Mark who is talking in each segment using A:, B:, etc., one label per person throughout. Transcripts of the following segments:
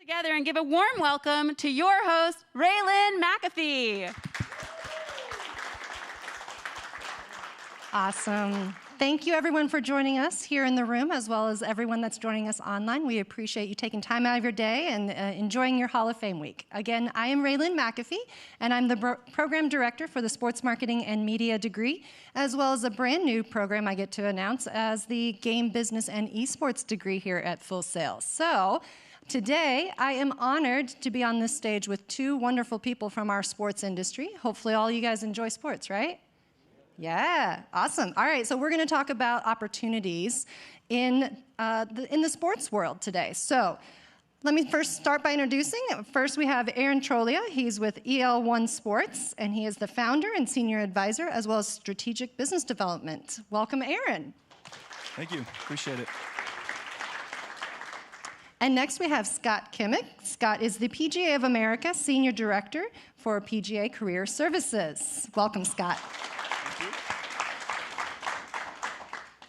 A: Together and give a warm welcome to your host, RaeLynn McAfee.
B: Awesome. Thank you, everyone, for joining us here in the room, as well as everyone that's joining us online. We appreciate you taking time out of your day and enjoying your Hall of Fame week. Again, I am RaeLynn McAfee, and I'm the program director for the Sports Marketing and Media degree, as well as a brand new program I get to announce as the Game Business and Esports degree here at Full Sail. So today, I am honored to be on this stage with two wonderful people from our sports industry. Hopefully all you guys enjoy sports, right? Yeah, awesome. All right, so we're going to talk about opportunities in the sports world today. So let me first start by introducing. First, we have Aaron Trolia. He's with EL1 Sports, and he is the founder and senior advisor, as well as strategic business development. Welcome, Aaron.
C: Thank you. Appreciate it.
B: And next, we have Scott Kmiec. Scott is the PGA of America Senior Director for PGA Career Services. Welcome, Scott.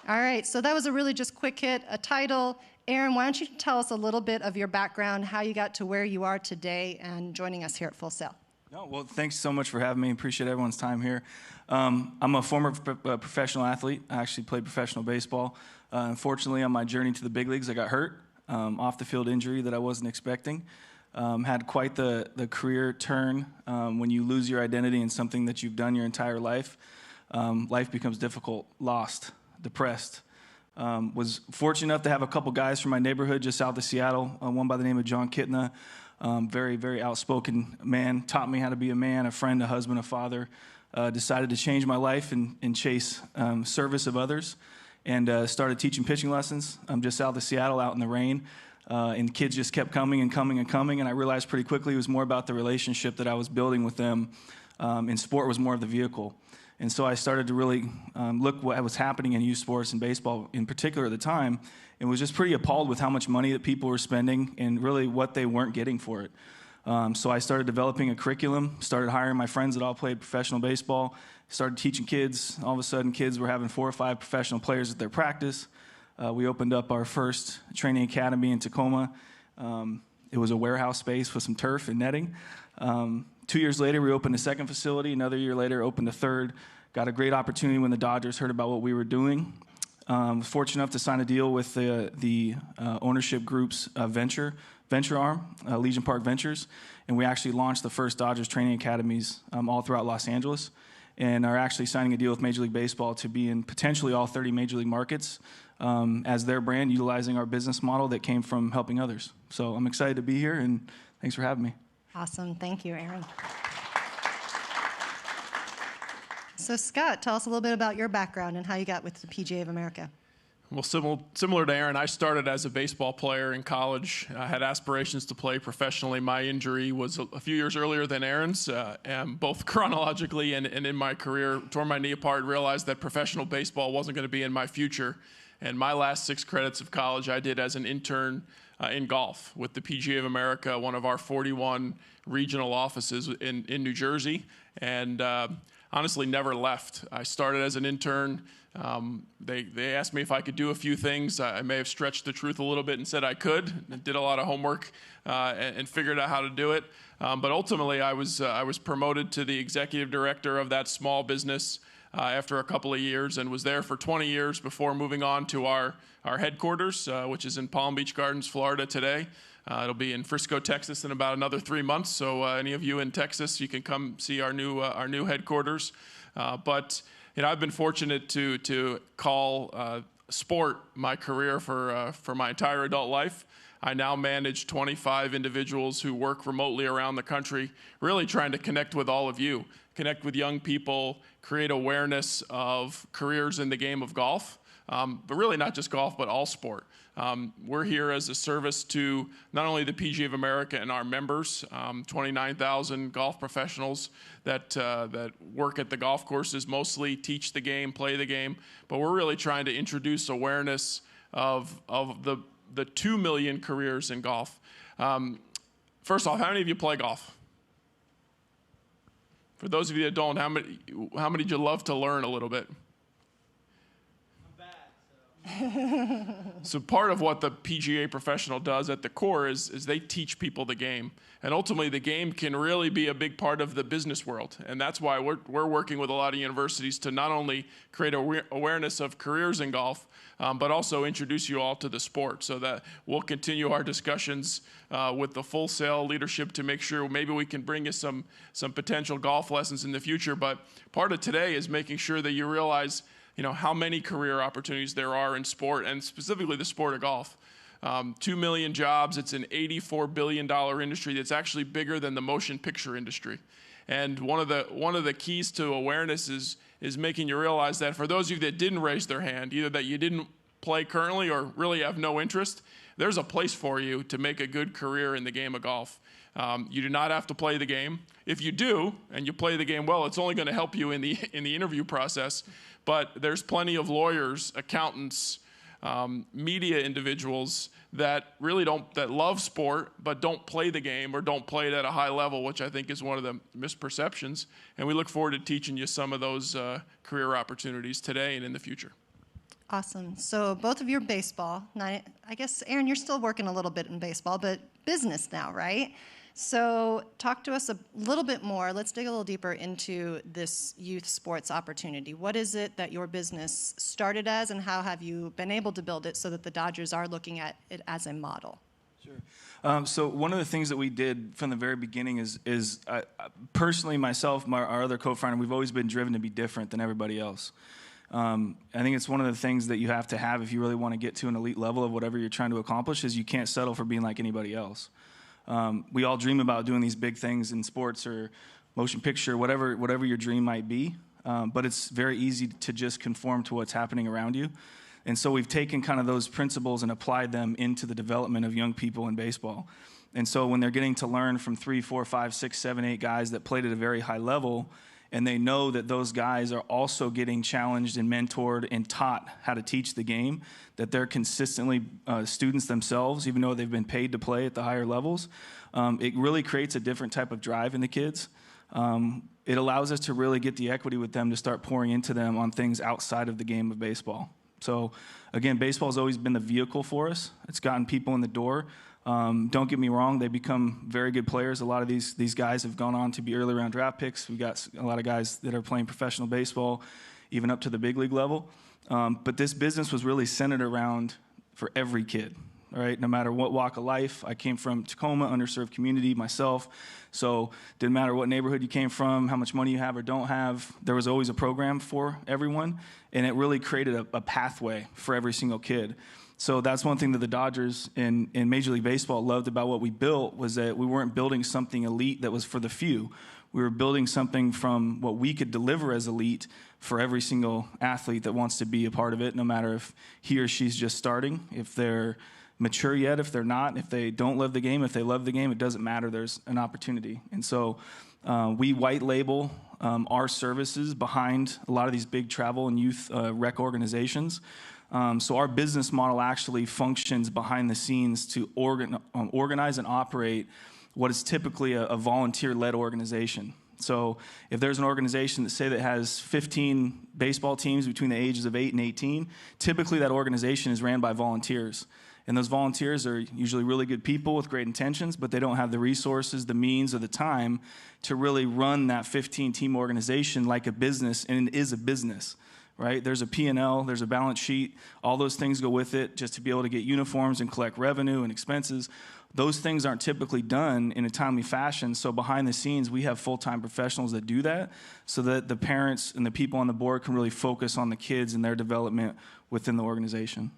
B: All right, so that was a really just quick hit, a title. Aaron, why don't you tell us a little bit of your background, how you got to where you are today and joining us here at Full Sail?
C: No, well, thanks so much for having me. Appreciate everyone's time here. I'm a former professional athlete. I actually played professional baseball. Unfortunately, on my journey to the big leagues, I got hurt, off-the-field injury that I wasn't expecting. Had quite the career turn. When you lose your identity in something that you've done your entire life, life becomes difficult, lost, depressed. Was fortunate enough to have a couple guys from my neighborhood just south of Seattle, one by the name of John Kitna, very, very outspoken man, taught me how to be a man, a friend, a husband, a father. Decided to change my life and chase service of others, and started teaching pitching lessons just south of Seattle out in the rain. And kids just kept coming and coming and coming, and I realized pretty quickly it was more about the relationship that I was building with them, and sport was more of the vehicle. And so I started to really look what was happening in youth sports and baseball in particular at the time, and was just pretty appalled with how much money that people were spending and really what they weren't getting for it. So I started developing a curriculum, started hiring my friends that all played professional baseball, started teaching kids. All of a sudden, kids were having 4 or 5 professional players at their practice. We opened up our first training academy in Tacoma. It was a warehouse space with some turf and netting. 2 years later, we opened a second facility. Another year later, opened a third. Got a great opportunity when the Dodgers heard about what we were doing. Fortunate enough to sign a deal with the ownership group's venture arm, Legion Park Ventures, and we actually launched the first Dodgers training academies all throughout Los Angeles, and are actually signing a deal with Major League Baseball to be in potentially all 30 Major League markets as their brand, utilizing our business model that came from helping others. So I'm excited to be here, and thanks for having me.
B: Awesome. Thank you, Aaron. So Scott, tell us a little bit about your background and how you got with the PGA of America.
D: Well, similar to Aaron, I started as a baseball player in college. I had aspirations to play professionally. My injury was a few years earlier than Aaron's, and both chronologically and in my career. Tore my knee apart, realized that professional baseball wasn't going to be in my future. And my last 6 credits of college I did as an intern in golf with the PGA of America, one of our 41 regional offices in New Jersey, and honestly never left. I started as an intern. They asked me if I could do a few things. I may have stretched the truth a little bit and said I could. And did a lot of homework and figured out how to do it. But ultimately, I was promoted to the executive director of that small business after a couple of years, and was there for 20 years before moving on to our headquarters, which is in Palm Beach Gardens, Florida today. It'll be in Frisco, Texas in about another 3 months. So any of you in Texas, you can come see our new headquarters. But you know, I've been fortunate to call sport my career for my entire adult life. I now manage 25 individuals who work remotely around the country, really trying to connect with all of you, connect with young people, create awareness of careers in the game of golf, but really not just golf, but all sport. We're here as a service to not only the PGA of America and our members, 29,000 golf professionals that work at the golf courses, mostly teach the game, play the game, but we're really trying to introduce awareness of the 2 million careers in golf. First off, how many of you play golf? For those of you that don't, how many would you love to learn a little bit?
E: I'm bad,
D: So part of what the PGA professional does at the core is they teach people the game. And ultimately, the game can really be a big part of the business world. And that's why we're working with a lot of universities to not only create awareness of careers in golf, but also introduce you all to the sport, so that we'll continue our discussions with the Full Sail leadership to make sure maybe we can bring you some potential golf lessons in the future. But part of today is making sure that you realize, how many career opportunities there are in sport, and specifically the sport of golf. 2 million jobs. It's an $84 billion industry that's actually bigger than the motion picture industry. And one of the keys to awareness is making you realize that for those of you that didn't raise their hand, either that you didn't play currently or really have no interest, there's a place for you to make a good career in the game of golf. You do not have to play the game. If you do, and you play the game well, it's only going to help you in the interview process. But there's plenty of lawyers, accountants, media individuals that really that love sport but don't play the game or don't play it at a high level, which I think is one of the misperceptions. And we look forward to teaching you some of those career opportunities today and in the future.
B: Awesome. So both of you are baseball. Now, I guess, Aaron, you're still working a little bit in baseball, but business now, right? So talk to us a little bit more. Let's dig a little deeper into this youth sports opportunity. What is it that your business started as, and how have you been able to build it so that the Dodgers are looking at it as a model?
C: Sure. So one of the things that we did from the very beginning is personally, myself, our other co-founder, we've always been driven to be different than everybody else. I think it's one of the things that you have to have if you really want to get to an elite level of whatever you're trying to accomplish, is you can't settle for being like anybody else. We all dream about doing these big things in sports or motion picture, whatever your dream might be, but it's very easy to just conform to what's happening around you. And so we've taken kind of those principles and applied them into the development of young people in baseball. And so when they're getting to learn from 3, 4, 5, 6, 7, 8 guys that played at a very high level, and they know that those guys are also getting challenged and mentored and taught how to teach the game, that they're consistently students themselves, even though they've been paid to play at the higher levels, it really creates a different type of drive in the kids. It allows us to really get the equity with them to start pouring into them on things outside of the game of baseball. So, again, baseball has always been the vehicle for us. It's gotten people in the door. Don't get me wrong, they become very good players. A lot of these guys have gone on to be early round draft picks. We've got a lot of guys that are playing professional baseball, even up to the big league level. But this business was really centered around for every kid, all right? No matter what walk of life. I came from Tacoma, underserved community myself. So didn't matter what neighborhood you came from, how much money you have or don't have, there was always a program for everyone. And it really created a pathway for every single kid. So that's one thing that the Dodgers in Major League Baseball loved about what we built, was that we weren't building something elite that was for the few. We were building something from what we could deliver as elite for every single athlete that wants to be a part of it, no matter if he or she's just starting, if they're mature yet, if they're not, if they don't love the game, if they love the game, it doesn't matter. There's an opportunity. And so we white label our services behind a lot of these big travel and youth rec organizations. So our business model actually functions behind the scenes to organize and operate what is typically a volunteer-led organization. So if there's an organization that has 15 baseball teams between the ages of 8 and 18, typically that organization is ran by volunteers. And those volunteers are usually really good people with great intentions, but they don't have the resources, the means, or the time to really run that 15-team organization like a business, and it is a business. Right? There's a P&L, there's a balance sheet, all those things go with it just to be able to get uniforms and collect revenue and expenses. Those things aren't typically done in a timely fashion, so behind the scenes we have full-time professionals that do that so that the parents and the people on the board can really focus on the kids and their development within the organization.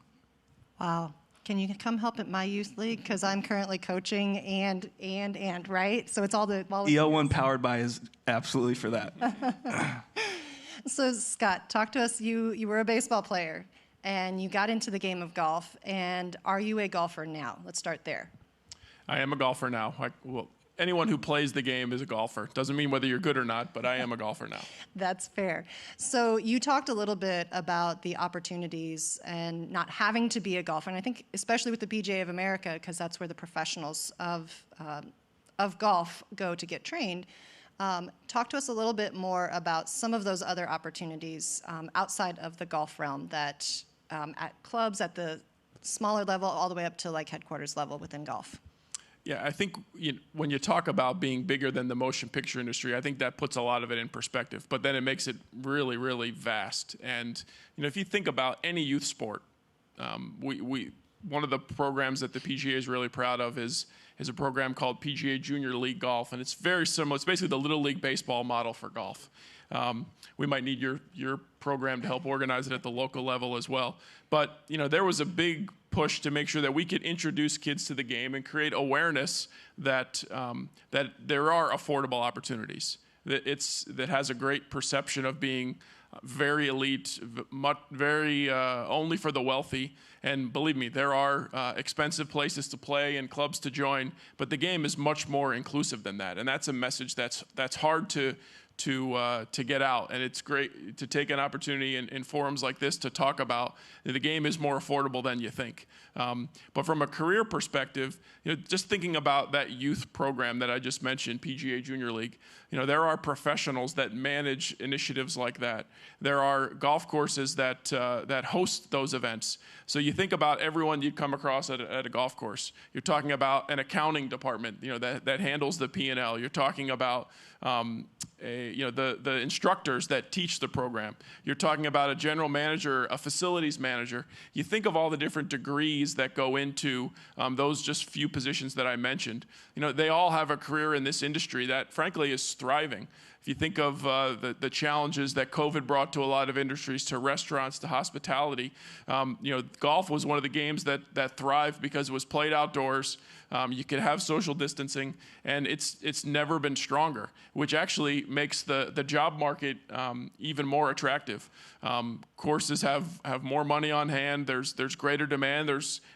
B: Wow. Can you come help at my youth league? Because I'm currently coaching and, right? So it's all the...
C: EL1 powered by is absolutely for that.
B: So, Scott, talk to us. You were a baseball player, and you got into the game of golf. And are you a golfer now? Let's start there.
D: I am a golfer now. Anyone who plays the game is a golfer. Doesn't mean whether you're good or not, but I am a golfer now.
B: That's fair. So you talked a little bit about the opportunities and not having to be a golfer. And I think especially with the PGA of America, because that's where the professionals of golf go to get trained. Talk to us a little bit more about some of those other opportunities outside of the golf realm that at clubs at the smaller level all the way up to like headquarters level within golf?
D: Yeah, I think when you talk about being bigger than the motion picture industry, I think that puts a lot of it in perspective. But then it makes it really, really vast. And if you think about any youth sport, one of the programs that the PGA is really proud of is a program called PGA Junior League Golf, and it's very similar. It's basically the Little League Baseball model for golf. We might need your program to help organize it at the local level as well. But there was a big push to make sure that we could introduce kids to the game and create awareness that that there are affordable opportunities. That has a great perception of being very elite, very only for the wealthy. And believe me, there are expensive places to play and clubs to join, but the game is much more inclusive than that. And that's a message that's hard to get out, and it's great to take an opportunity in forums like this to talk about that the game is more affordable than you think. But from a career perspective, just thinking about that youth program that I just mentioned, PGA Junior League, there are professionals that manage initiatives like that. There are golf courses that host those events. So you think about everyone you'd come across at a golf course. You're talking about an accounting department, that handles the P&L. You're talking about the instructors that teach the program. You're talking about a general manager, a facilities manager. You think of all the different degrees that go into those just few positions that I mentioned. They all have a career in this industry that, frankly, is thriving. If you think of the challenges that COVID brought to a lot of industries, to restaurants, to hospitality, golf was one of the games that thrived because it was played outdoors. You could have social distancing, and it's never been stronger, which actually makes the job market even more attractive. Courses have more money on hand. There's greater demand.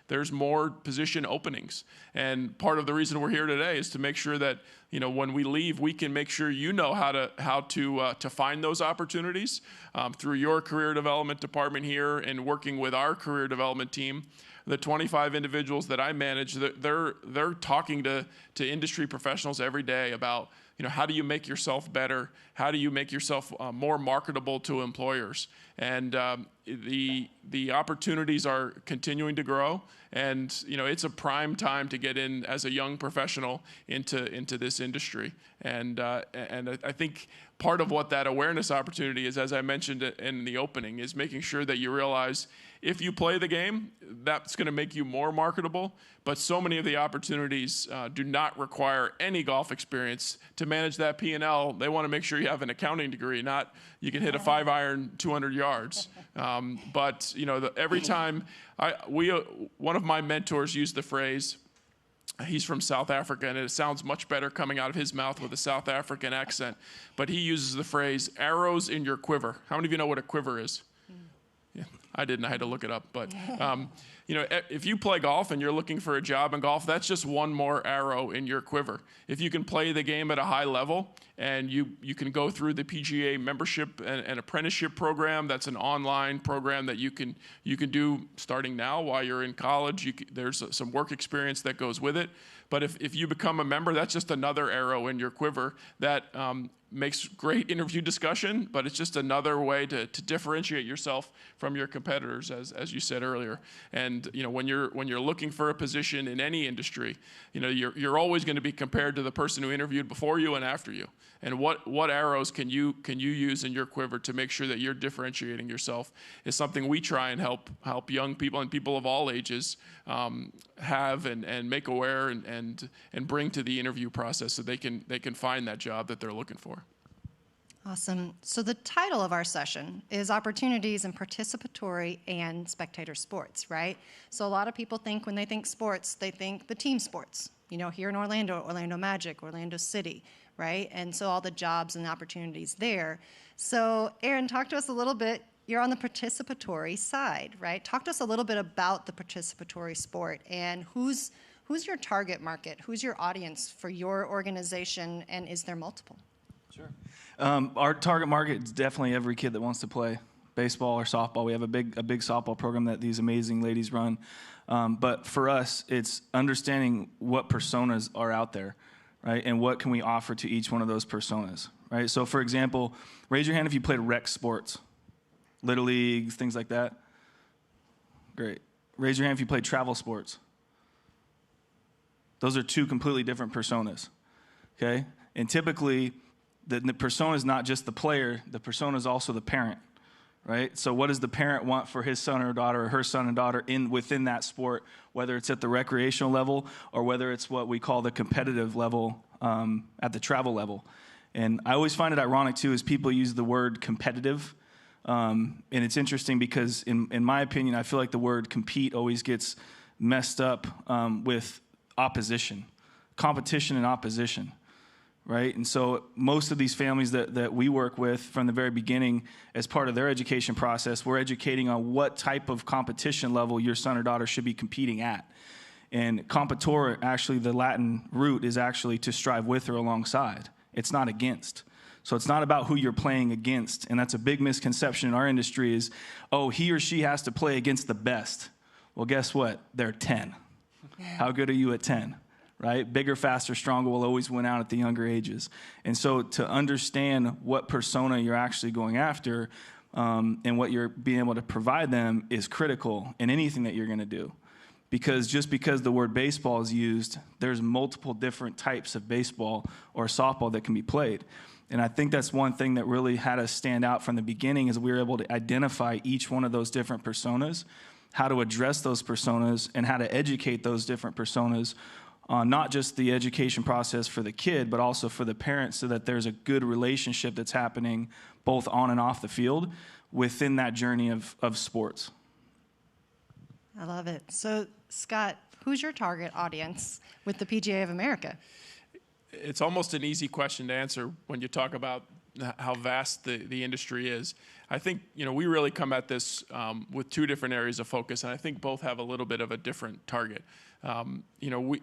D: There's more position openings, and part of the reason we're here today is to make sure that when we leave, we can make sure how to find those opportunities through your career development department here and working with our career development team. The 25 individuals that I manage, they're talking to industry professionals every day about how do you make yourself better? How do you make yourself more marketable to employers? And the opportunities are continuing to grow, and it's a prime time to get in as a young professional into this industry. And I think part of what that awareness opportunity is, as I mentioned in the opening, is making sure that you realize if you play the game, that's going to make you more marketable. But so many of the opportunities do not require any golf experience to manage that P&L. They want to make sure you have an accounting degree, not you can hit a 5-iron 200 yards. But every time one of my mentors used the phrase. He's from South Africa, and it sounds much better coming out of his mouth with a South African accent. But he uses the phrase, arrows in your quiver. How many of you know what a quiver is? Yeah, I didn't. I had to look it up. But, if you play golf and you're looking for a job in golf, that's just one more arrow in your quiver. If you can play the game at a high level and you can go through the PGA membership and apprenticeship program, that's an online program that you can do starting now while you're in college. There's some work experience that goes with it. But if you become a member, that's just another arrow in your quiver that makes great interview discussion, but it's just another way to differentiate yourself from your competitors, as you said earlier. And when you're looking for a position in any industry, you're always going to be compared to the person who interviewed before you and after you. And what arrows can you use in your quiver to make sure that you're differentiating yourself is something we try and help young people and people of all ages have and make aware and bring to the interview process so they can find that job that they're looking for.
B: Awesome. So the title of our session is Opportunities in Participatory and Spectator Sports, right? So a lot of people think when they think sports, they think the team sports. Here in Orlando Magic, Orlando City, right? And so all the jobs and opportunities there. So Aaron, talk to us a little bit. You're on the participatory side, right? Talk to us a little bit about the participatory sport and who's your target market? Who's your audience for your organization, and is there multiple?
C: Sure. Our target market is definitely every kid that wants to play baseball or softball. We have a big softball program that these amazing ladies run. But for us, it's understanding what personas are out there, right? And what can we offer to each one of those personas, right? So, for example, raise your hand if you played rec sports, Little Leagues, things like that. Great. Raise your hand if you played travel sports. Those are two completely different personas, okay? And typically, the persona is not just the player, the persona is also the parent, right? So what does the parent want for his son or daughter or her son and daughter within that sport, whether it's at the recreational level or whether it's what we call the competitive level at the travel level. And I always find it ironic, too, as people use the word competitive. And it's interesting because, in my opinion, I feel like the word compete always gets messed up with opposition, competition and opposition, right? And so most of these families that we work with from the very beginning, as part of their education process, we're educating on what type of competition level your son or daughter should be competing at. And competitor, actually, the Latin root is actually to strive with or alongside. It's not against. So it's not about who you're playing against. And that's a big misconception in our industry is, oh, he or she has to play against the best. Well, guess what? They're 10. How good are you at 10? Right? Bigger, faster, stronger will always win out at the younger ages. And so to understand what persona you're actually going after and what you're being able to provide them is critical in anything that you're going to do. Because just because the word baseball is used, there's multiple different types of baseball or softball that can be played. And I think that's one thing that really had us stand out from the beginning is we were able to identify each one of those different personas, how to address those personas, and how to educate those different personas on not just the education process for the kid, but also for the parents so that there's a good relationship that's happening both on and off the field within that journey of sports.
B: I love it. So, Scott, who's your target audience with the PGA of America?
D: It's almost an easy question to answer when you talk about how vast the industry is. I think, we really come at this with two different areas of focus, and I think both have a little bit of a different target. The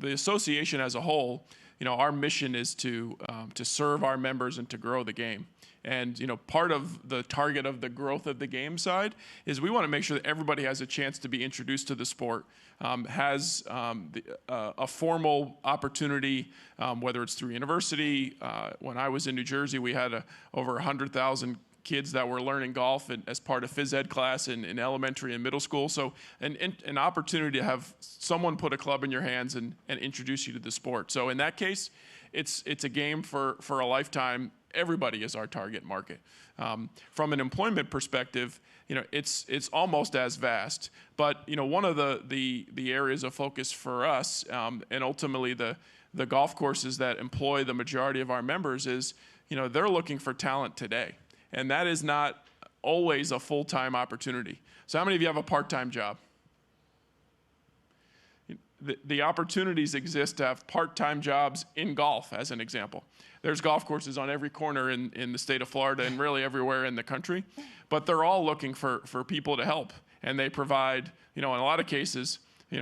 D: association as a whole, our mission is to serve our members and to grow the game. And, part of the target of the growth of the game side is we want to make sure that everybody has a chance to be introduced to the sport, has a formal opportunity, whether it's through university. When I was in New Jersey, we had over 100,000 kids that were learning golf as part of phys ed class in elementary and middle school. So an opportunity to have someone put a club in your hands and introduce you to the sport. So in that case, it's a game for a lifetime. Everybody is our target market. From an employment perspective, it's almost as vast. But one of the areas of focus for us, and ultimately the golf courses that employ the majority of our members is, they're looking for talent today, and that is not always a full-time opportunity. So how many of you have a part-time job? The opportunities exist to have part-time jobs in golf, as an example. There's golf courses on every corner in the state of Florida and really everywhere in the country, but they're all looking for people to help. And they provide, in a lot of cases,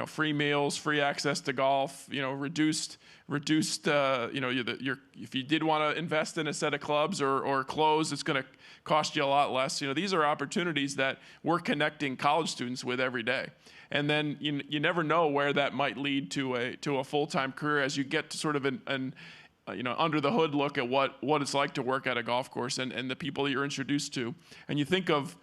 D: free meals, free access to golf, reduced, if you did want to invest in a set of clubs or clothes, it's going to cost you a lot less. These are opportunities that we're connecting college students with every day. And then you never know where that might lead to a full-time career as you get to sort of an under the hood look at what it's like to work at a golf course and the people that you're introduced to. And you think of,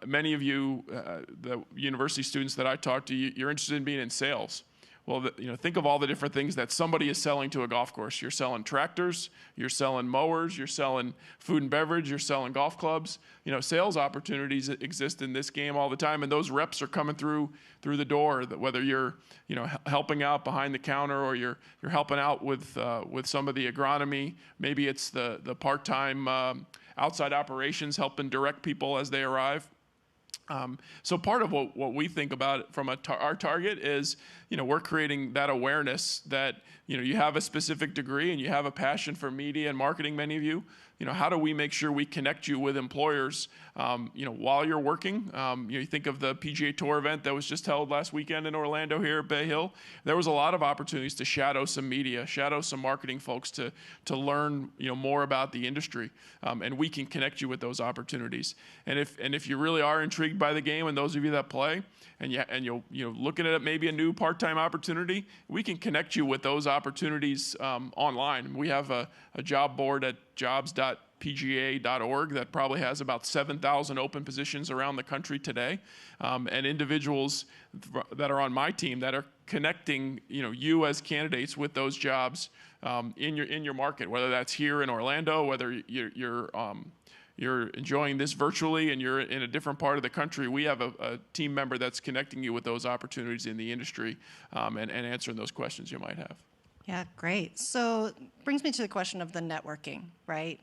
D: many of you, the university students that I talk to, you're interested in being in sales. Well, think of all the different things that somebody is selling to a golf course. You're selling tractors, you're selling mowers, you're selling food and beverage, you're selling golf clubs. Sales opportunities exist in this game all the time, and those reps are coming through the door. Whether you're, helping out behind the counter or you're helping out with some of the agronomy, maybe it's the part-time outside operations helping direct people as they arrive. So part of what we think about from our target is, we're creating that awareness that, you have a specific degree and you have a passion for media and marketing, many of you. How do we make sure we connect you with employers, while you're working? You think of the PGA Tour event that was just held last weekend in Orlando here at Bay Hill. There was a lot of opportunities to shadow some media, shadow some marketing folks to learn, more about the industry, and we can connect you with those opportunities. And if you really are intrigued by the game, and those of you that play, and you're looking at maybe a new part-time opportunity, we can connect you with those opportunities online. We have a job board at jobs.pga.gov pga.org that probably has about 7,000 open positions around the country today, and individuals that are on my team that are connecting, you as candidates with those jobs in your market, whether that's here in Orlando, whether you're enjoying this virtually and you're in a different part of the country. We have a team member that's connecting you with those opportunities in the industry and answering those questions you might have.
B: Yeah, great. So brings me to the question of the networking, right?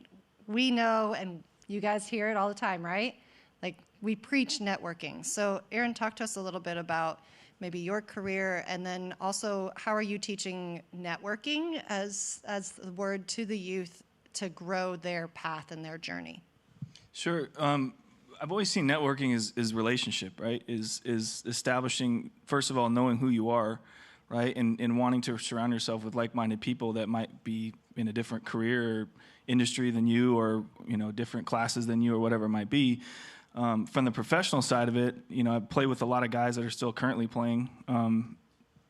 B: We know, and you guys hear it all the time, right? Like, we preach networking. So Aaron, talk to us a little bit about maybe your career, and then also how are you teaching networking as the word to the youth to grow their path and their journey?
C: Sure. I've always seen networking as relationship, right? Is establishing, first of all, knowing who you are, right? And wanting to surround yourself with like-minded people that might be in a different career or industry than you, or, different classes than you, or whatever it might be. From the professional side of it, I play with a lot of guys that are still currently playing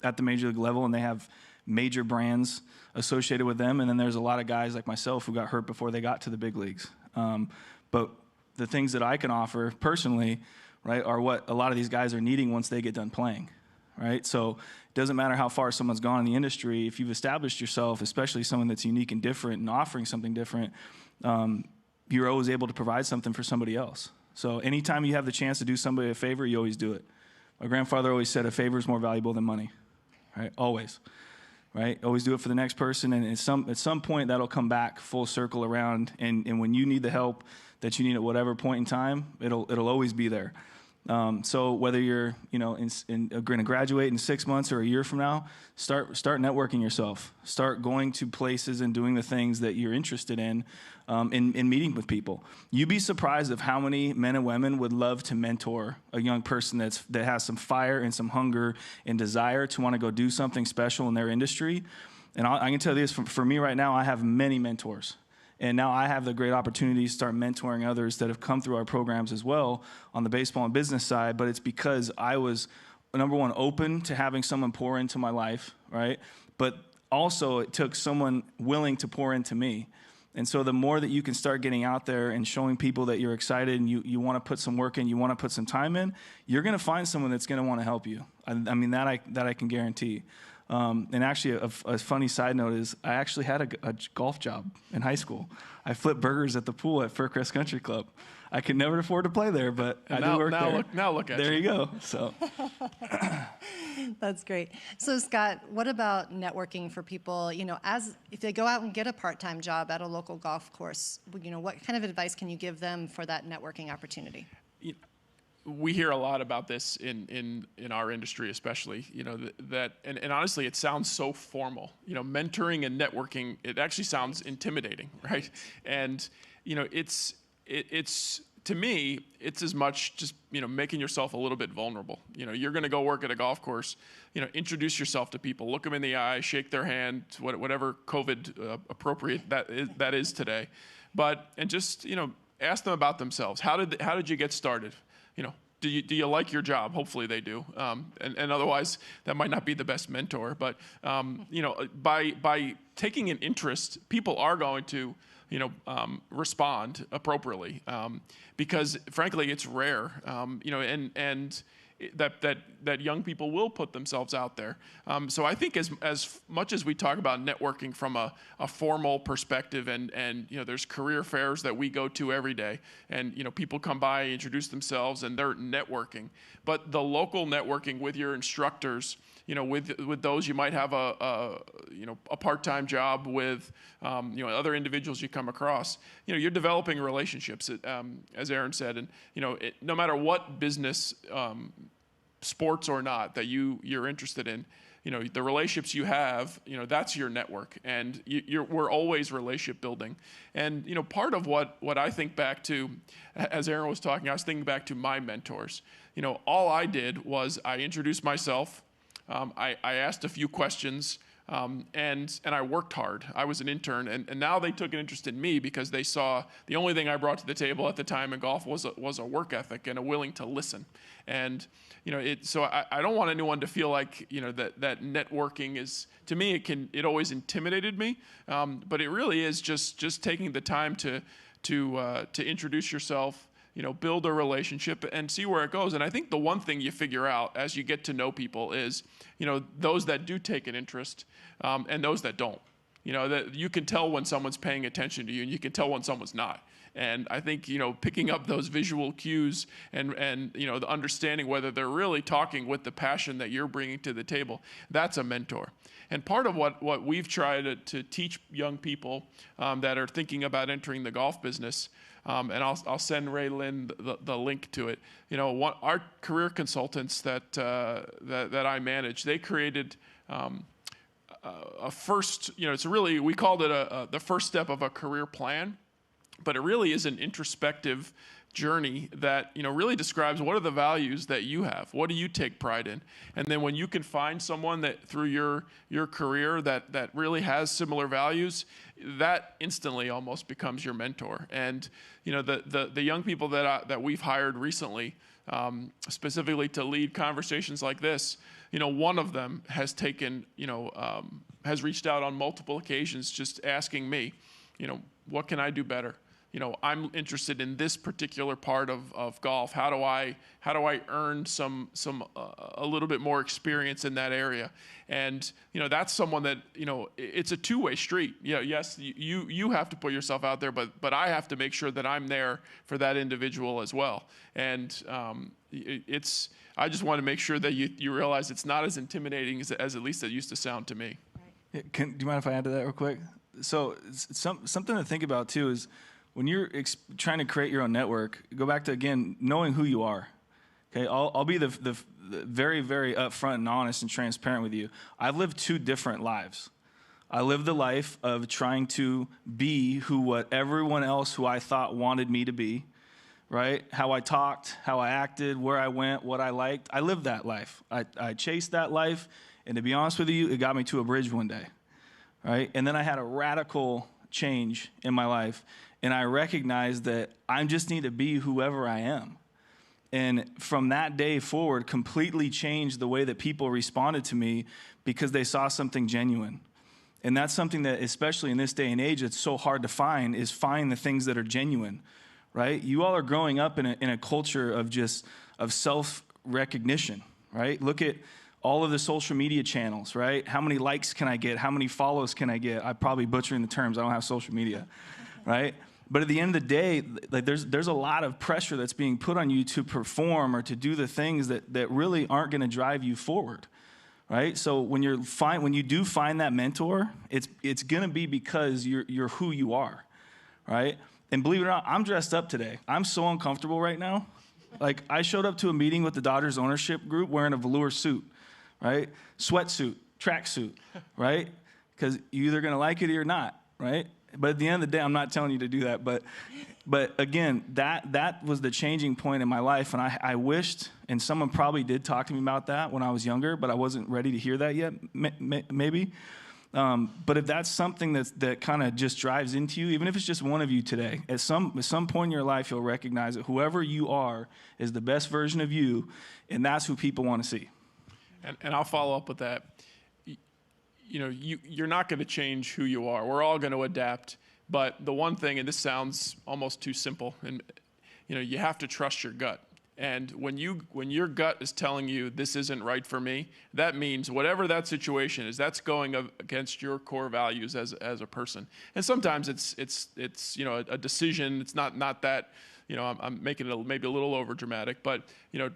C: at the major league level, and they have major brands associated with them. And then there's a lot of guys like myself who got hurt before they got to the big leagues. But the things that I can offer personally, right, are what a lot of these guys are needing once they get done playing, right? So it doesn't matter how far someone's gone in the industry. If you've established yourself, especially someone that's unique and different and offering something different, you're always able to provide something for somebody else. So anytime you have the chance to do somebody a favor, you always do it. My grandfather always said a favor is more valuable than money, right? Always, right? Always do it for the next person, and at some point that'll come back full circle around, and when you need the help that you need at whatever point in time, it'll always be there. So whether you're going to graduate in 6 months or a year from now, start networking yourself. Start going to places and doing the things that you're interested in meeting with people. You'd be surprised of how many men and women would love to mentor a young person that has some fire and some hunger and desire to want to go do something special in their industry. And I can tell you this, for me right now, I have many mentors. And now I have the great opportunity to start mentoring others that have come through our programs as well on the baseball and business side. But it's because I was, number one, open to having someone pour into my life, right? But also it took someone willing to pour into me. And so the more that you can start getting out there and showing people that you're excited and you want to put some work in, you want to put some time in, you're going to find someone that's going to want to help you. I mean, that I can guarantee. And actually, a funny side note is I actually had a golf job in high school. I flipped burgers at the pool at Faircrest Country Club. I could never afford to play there, but I do work there.
D: Now look at you.
C: There you go. So
B: That's great. So Scott, what about networking for people? If they go out and get a part-time job at a local golf course, what kind of advice can you give them for that networking opportunity?
D: We hear a lot about this in our industry, especially, and honestly, it sounds so formal. Mentoring and networking, it actually sounds intimidating, right? And, it's to me, it's as much just, making yourself a little bit vulnerable. You're going to go work at a golf course, introduce yourself to people, look them in the eye, shake their hand, whatever COVID appropriate that is today. And just, ask them about themselves. How did you get started? Do you like your job? Hopefully they do. And otherwise, that might not be the best mentor. But, by taking an interest, people are going to, respond appropriately. Because, frankly, it's rare. And that young people will put themselves out there. So I think as much as we talk about networking from a formal perspective, and there's career fairs that we go to every day, and people come by, introduce themselves, and they're networking. But the local networking with your instructors, with those you might have a part-time job with, other individuals you come across, you're developing relationships, as Aaron said, and no matter what business, sports or not, that you're interested in, the relationships you have, that's your network, and we're always relationship building. And part of what I think back to, as Aaron was talking, I was thinking back to my mentors. All I did was I introduced myself. I asked a few questions, and I worked hard. I was an intern, and now they took an interest in me because they saw the only thing I brought to the table at the time in golf was a work ethic and a willing to listen. And so I don't want anyone to feel like that networking is, to me, it always intimidated me, but it really is just taking the time to to introduce yourself, build a relationship and see where it goes. And I think the one thing you figure out as you get to know people is, those that do take an interest and those that don't. That you can tell when someone's paying attention to you, and you can tell when someone's not. And I think, picking up those visual cues and the understanding whether they're really talking with the passion that you're bringing to the table, that's a mentor. And part of what we've tried to teach young people that are thinking about entering the golf business, and I'll send RaeLynn the link to it. Our career consultants that I manage, they created a first, it's really, we called it the first step of a career plan, but it really is an introspective journey that really describes what are the values that you have, what do you take pride in, and then when you can find someone that through your career that really has similar values, that instantly almost becomes your mentor. And the young people that we've hired recently, specifically to lead conversations like this, one of them has taken has reached out on multiple occasions just asking me, what can I do better? I'm interested in this particular part of golf. How do I earn a little bit more experience in that area? And that's someone that it's a two-way street. Yes, you have to put yourself out there, but I have to make sure that I'm there for that individual as well. And I just want to make sure that you realize it's not as intimidating as at least it used to sound to me.
C: Yeah, do you mind if I add to that real quick? So something to think about too is, when you're trying to create your own network, go back to, again, knowing who you are. Okay, I'll be the very, very upfront and honest and transparent with you. I've lived two different lives. I lived the life of trying to be what everyone else who I thought wanted me to be, right? How I talked, how I acted, where I went, what I liked. I lived that life. I chased that life, and to be honest with you, it got me to a bridge one day, right? And then I had a radical change in my life. And I recognized that I just need to be whoever I am. And from that day forward, completely changed the way that people responded to me because they saw something genuine. And that's something that, especially in this day and age, it's so hard to find the things that are genuine, right? You all are growing up in a culture of self-recognition, right? Look at all of the social media channels, right? How many likes can I get? How many follows can I get? I'm probably butchering the terms. I don't have social media, right? But at the end of the day, there's a lot of pressure that's being put on you to perform or to do the things that really aren't going to drive you forward, right? So when you do find that mentor, it's going to be because you're who you are, right? And believe it or not, I'm dressed up today. I'm so uncomfortable right now. Like, I showed up to a meeting with the Dodgers ownership group wearing a velour suit, right? Sweatsuit, tracksuit, right? Because you're either going to like it or you're not, right? But at the end of the day, I'm not telling you to do that. But again, that was the changing point in my life. And I wished, and someone probably did talk to me about that when I was younger, but I wasn't ready to hear that yet, maybe. But if that's something that kind of just drives into you, even if it's just one of you today, at some point in your life, you'll recognize that whoever you are is the best version of you, and that's who people want to see.
D: And I'll follow up with that. You're not going to change who you are. We're all going to adapt. But the one thing, and this sounds almost too simple, and you have to trust your gut. And when your gut is telling you this isn't right for me, that means whatever that situation is, that's going against your core values as a person. And sometimes it's a decision. It's not that. I'm making it maybe a little over dramatic, but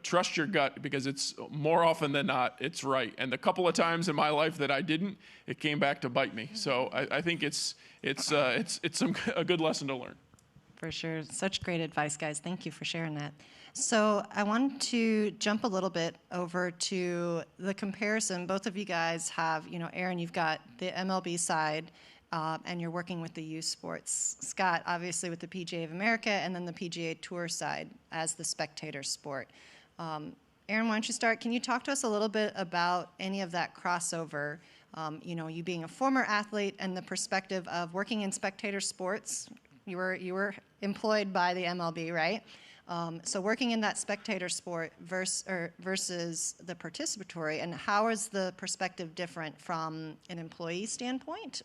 D: trust your gut, because it's more often than not, it's right. And the couple of times in my life that I didn't, it came back to bite me. So I think it's a good lesson to learn.
B: For sure. Such great advice, guys. Thank you for sharing that. So I want to jump a little bit over to the comparison. Both of you guys have, Aaron, you've got the MLB side, and you're working with the youth sports. Scott, obviously with the PGA of America, and then the PGA Tour side as the spectator sport. Aaron, why don't you start? Can you talk to us a little bit about any of that crossover? You being a former athlete and the perspective of working in spectator sports. You were employed by the MLB, right? So working in that spectator sport versus the participatory, and how is the perspective different from an employee standpoint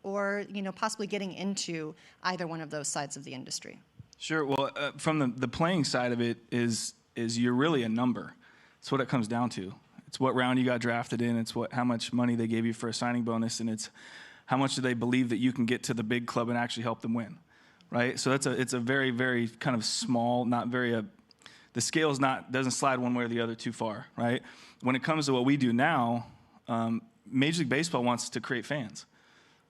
B: or possibly getting into either one of those sides of the industry?
C: Sure. Well, from the playing side of it is you're really a number. It's what it comes down to. It's what round you got drafted in. It's how much money they gave you for a signing bonus, and it's how much do they believe that you can get to the big club and actually help them win, right? So it's a very, very kind of small, not very the scale's doesn't slide one way or the other too far, right? When it comes to what we do now, Major League Baseball wants to create fans.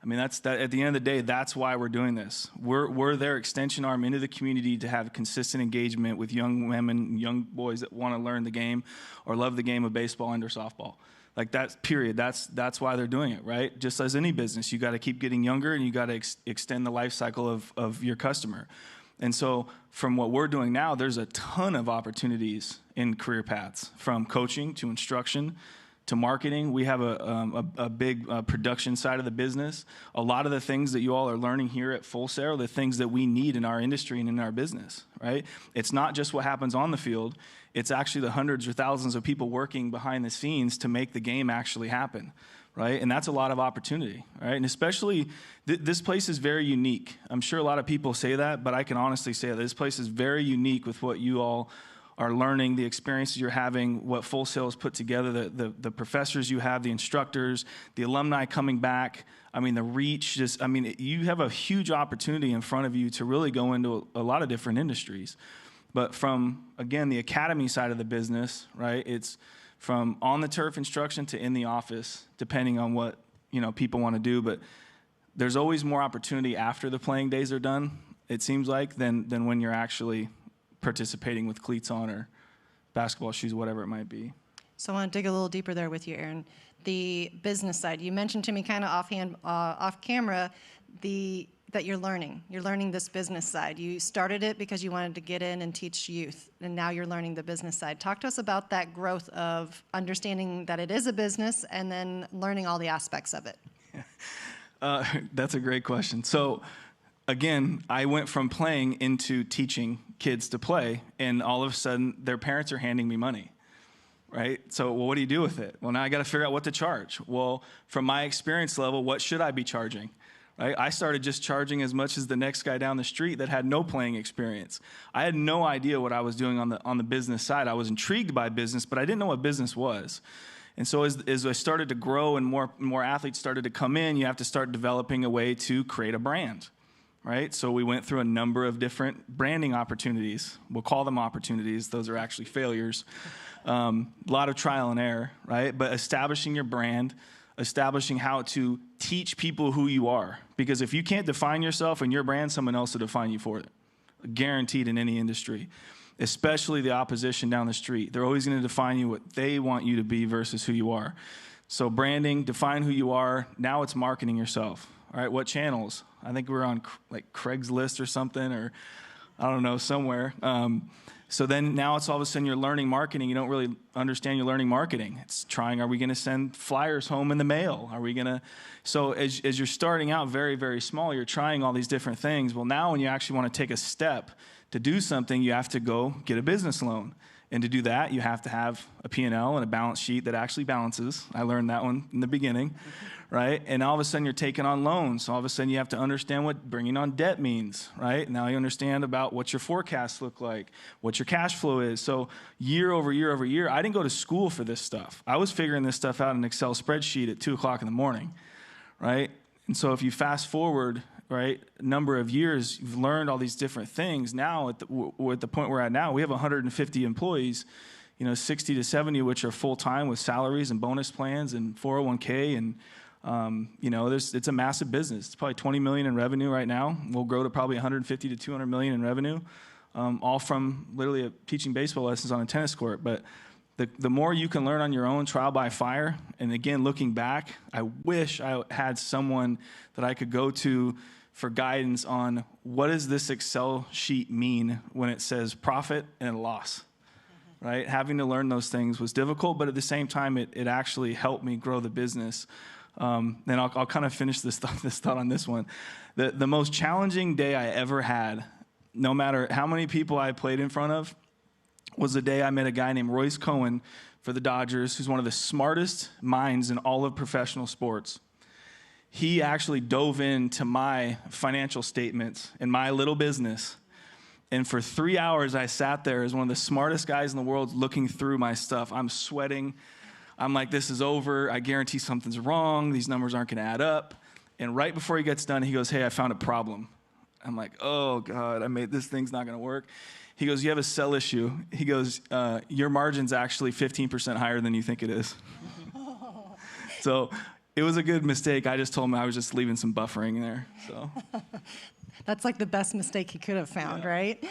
C: I mean, at the end of the day, that's why we're doing this. We're their extension arm into the community to have consistent engagement with young women, young boys that want to learn the game or love the game of baseball and or softball. Like that, period. That's why they're doing it, right? Just as any business, you got to keep getting younger and you got to extend the life cycle of your customer. And so from what we're doing now, there's a ton of opportunities in career paths, from coaching to instruction to marketing. We have a big production side of the business. A lot of the things that you all are learning here at Full Sail are the things that we need in our industry and in our business, right? It's not just what happens on the field. It's actually the hundreds or thousands of people working behind the scenes to make the game actually happen, right? And that's a lot of opportunity, right? And especially, this place is very unique. I'm sure a lot of people say that, but I can honestly say that this place is very unique with what you all are learning, the experiences you're having, what Full Sail has put together, the professors you have, the instructors, the alumni coming back. I mean, the reach, you have a huge opportunity in front of you to really go into a lot of different industries. But from, again, the academy side of the business, right, it's from on the turf instruction to in the office, depending on what, people want to do. But there's always more opportunity after the playing days are done, it seems like, than when you're actually participating with cleats on or basketball shoes, whatever it might be.
B: So I want to dig a little deeper there with you, Aaron. The business side, you mentioned to me kind of off camera, that you're learning this business side. You started it because you wanted to get in and teach youth, and now you're learning the business side. Talk to us about that growth of understanding that it is a business and then learning all the aspects of it.
C: That's a great question. So again, I went from playing into teaching kids to play, and all of a sudden their parents are handing me money, right? So, well, what do you do with it? Well, now I got to figure out what to charge. Well, from my experience level, what should I be charging? Right? I started just charging as much as the next guy down the street that had no playing experience. I had no idea what I was doing on the business side. I was intrigued by business, but I didn't know what business was. And so as I started to grow and more athletes started to come in, you have to start developing a way to create a brand. Right? So we went through a number of different branding opportunities. We'll call them opportunities. Those are actually failures. A lot of trial and error, right? But establishing your brand, establishing how to teach people who you are. Because if you can't define yourself and your brand, someone else will define you for it. Guaranteed in any industry, especially the opposition down the street. They're always going to define you what they want you to be versus who you are. So branding, define who you are. Now it's marketing yourself. All right, what channels? I think we're on like Craigslist or something, or I don't know, somewhere. So then now it's all of a sudden you're learning marketing. You don't really understand you're learning marketing. It's trying, are we going to send flyers home in the mail? Are we going to? So as you're starting out very, very small, you're trying all these different things. Well, now when you actually want to take a step to do something, you have to go get a business loan. And to do that, you have to have a P&L and a balance sheet that actually balances. I learned that one in the beginning, right? And all of a sudden, you're taking on loans. All of a sudden, you have to understand what bringing on debt means, right? Now you understand about what your forecasts look like, what your cash flow is. So year over year over year, I didn't go to school for this stuff. I was figuring this stuff out in an Excel spreadsheet at 2 o'clock in the morning, right? And so if you fast forward, right, a number of years, you've learned all these different things. Now, at the point we're at now, we have 150 employees, 60 to 70 of which are full-time with salaries and bonus plans and 401k. And, it's a massive business. It's probably $20 million in revenue right now. We'll grow to probably 150 to 200 million in revenue, all from literally teaching baseball lessons on a tennis court. But the more you can learn on your own, trial by fire, and again, looking back, I wish I had someone that I could go to for guidance on what does this Excel sheet mean when it says profit and loss, right? Having to learn those things was difficult, but at the same time, it actually helped me grow the business. And I'll kind of finish this thought on this one. The most challenging day I ever had, no matter how many people I played in front of, was the day I met a guy named Royce Cohen for the Dodgers, who's one of the smartest minds in all of professional sports. he actually dove into my financial statements in my little business. And for 3 hours, I sat there as one of the smartest guys in the world looking through my stuff. I'm sweating. I'm like, this is over. I guarantee something's wrong. These numbers aren't going to add up. And right before he gets done, he goes, hey, I found a problem. I'm like, oh, God, this thing's not going to work. He goes, you have a sell issue. He goes, your margin's actually 15% higher than you think it is. So it was a good mistake. I just told him I was just leaving some buffering there. So
B: That's like the best mistake he could have found, right?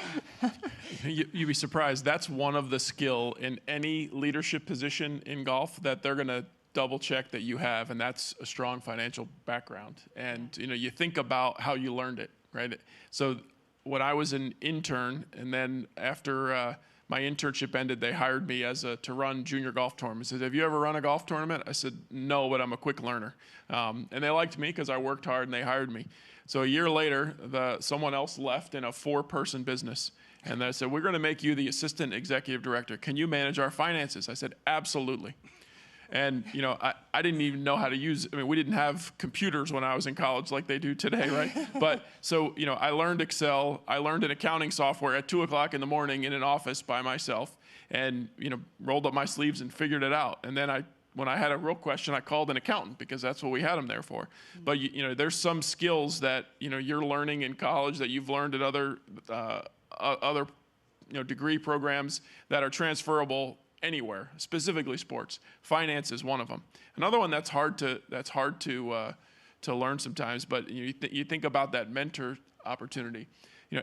D: You'd be surprised. That's one of the skill in any leadership position in golf that they're going to double check that you have, and that's a strong financial background. And you think about how you learned it, right? So when I was an intern, and then after my internship ended, they hired me to run junior golf tournaments. They said, have you ever run a golf tournament? I said, no, but I'm a quick learner. And they liked me because I worked hard, and they hired me. So a year later, someone else left in a 4-person business. And they said, we're going to make you the assistant executive director. Can you manage our finances? I said, absolutely. And, I didn't even know how to use, we didn't have computers when I was in college like they do today, right? But so, I learned Excel. I learned an accounting software at 2 o'clock in the morning in an office by myself and, rolled up my sleeves and figured it out. And then when I had a real question, I called an accountant because that's what we had them there for. But, there's some skills that, you're learning in college that you've learned at other degree programs that are transferable anywhere, specifically sports. Finance is one of them. Another one that's hard to learn sometimes, but you think about that mentor opportunity.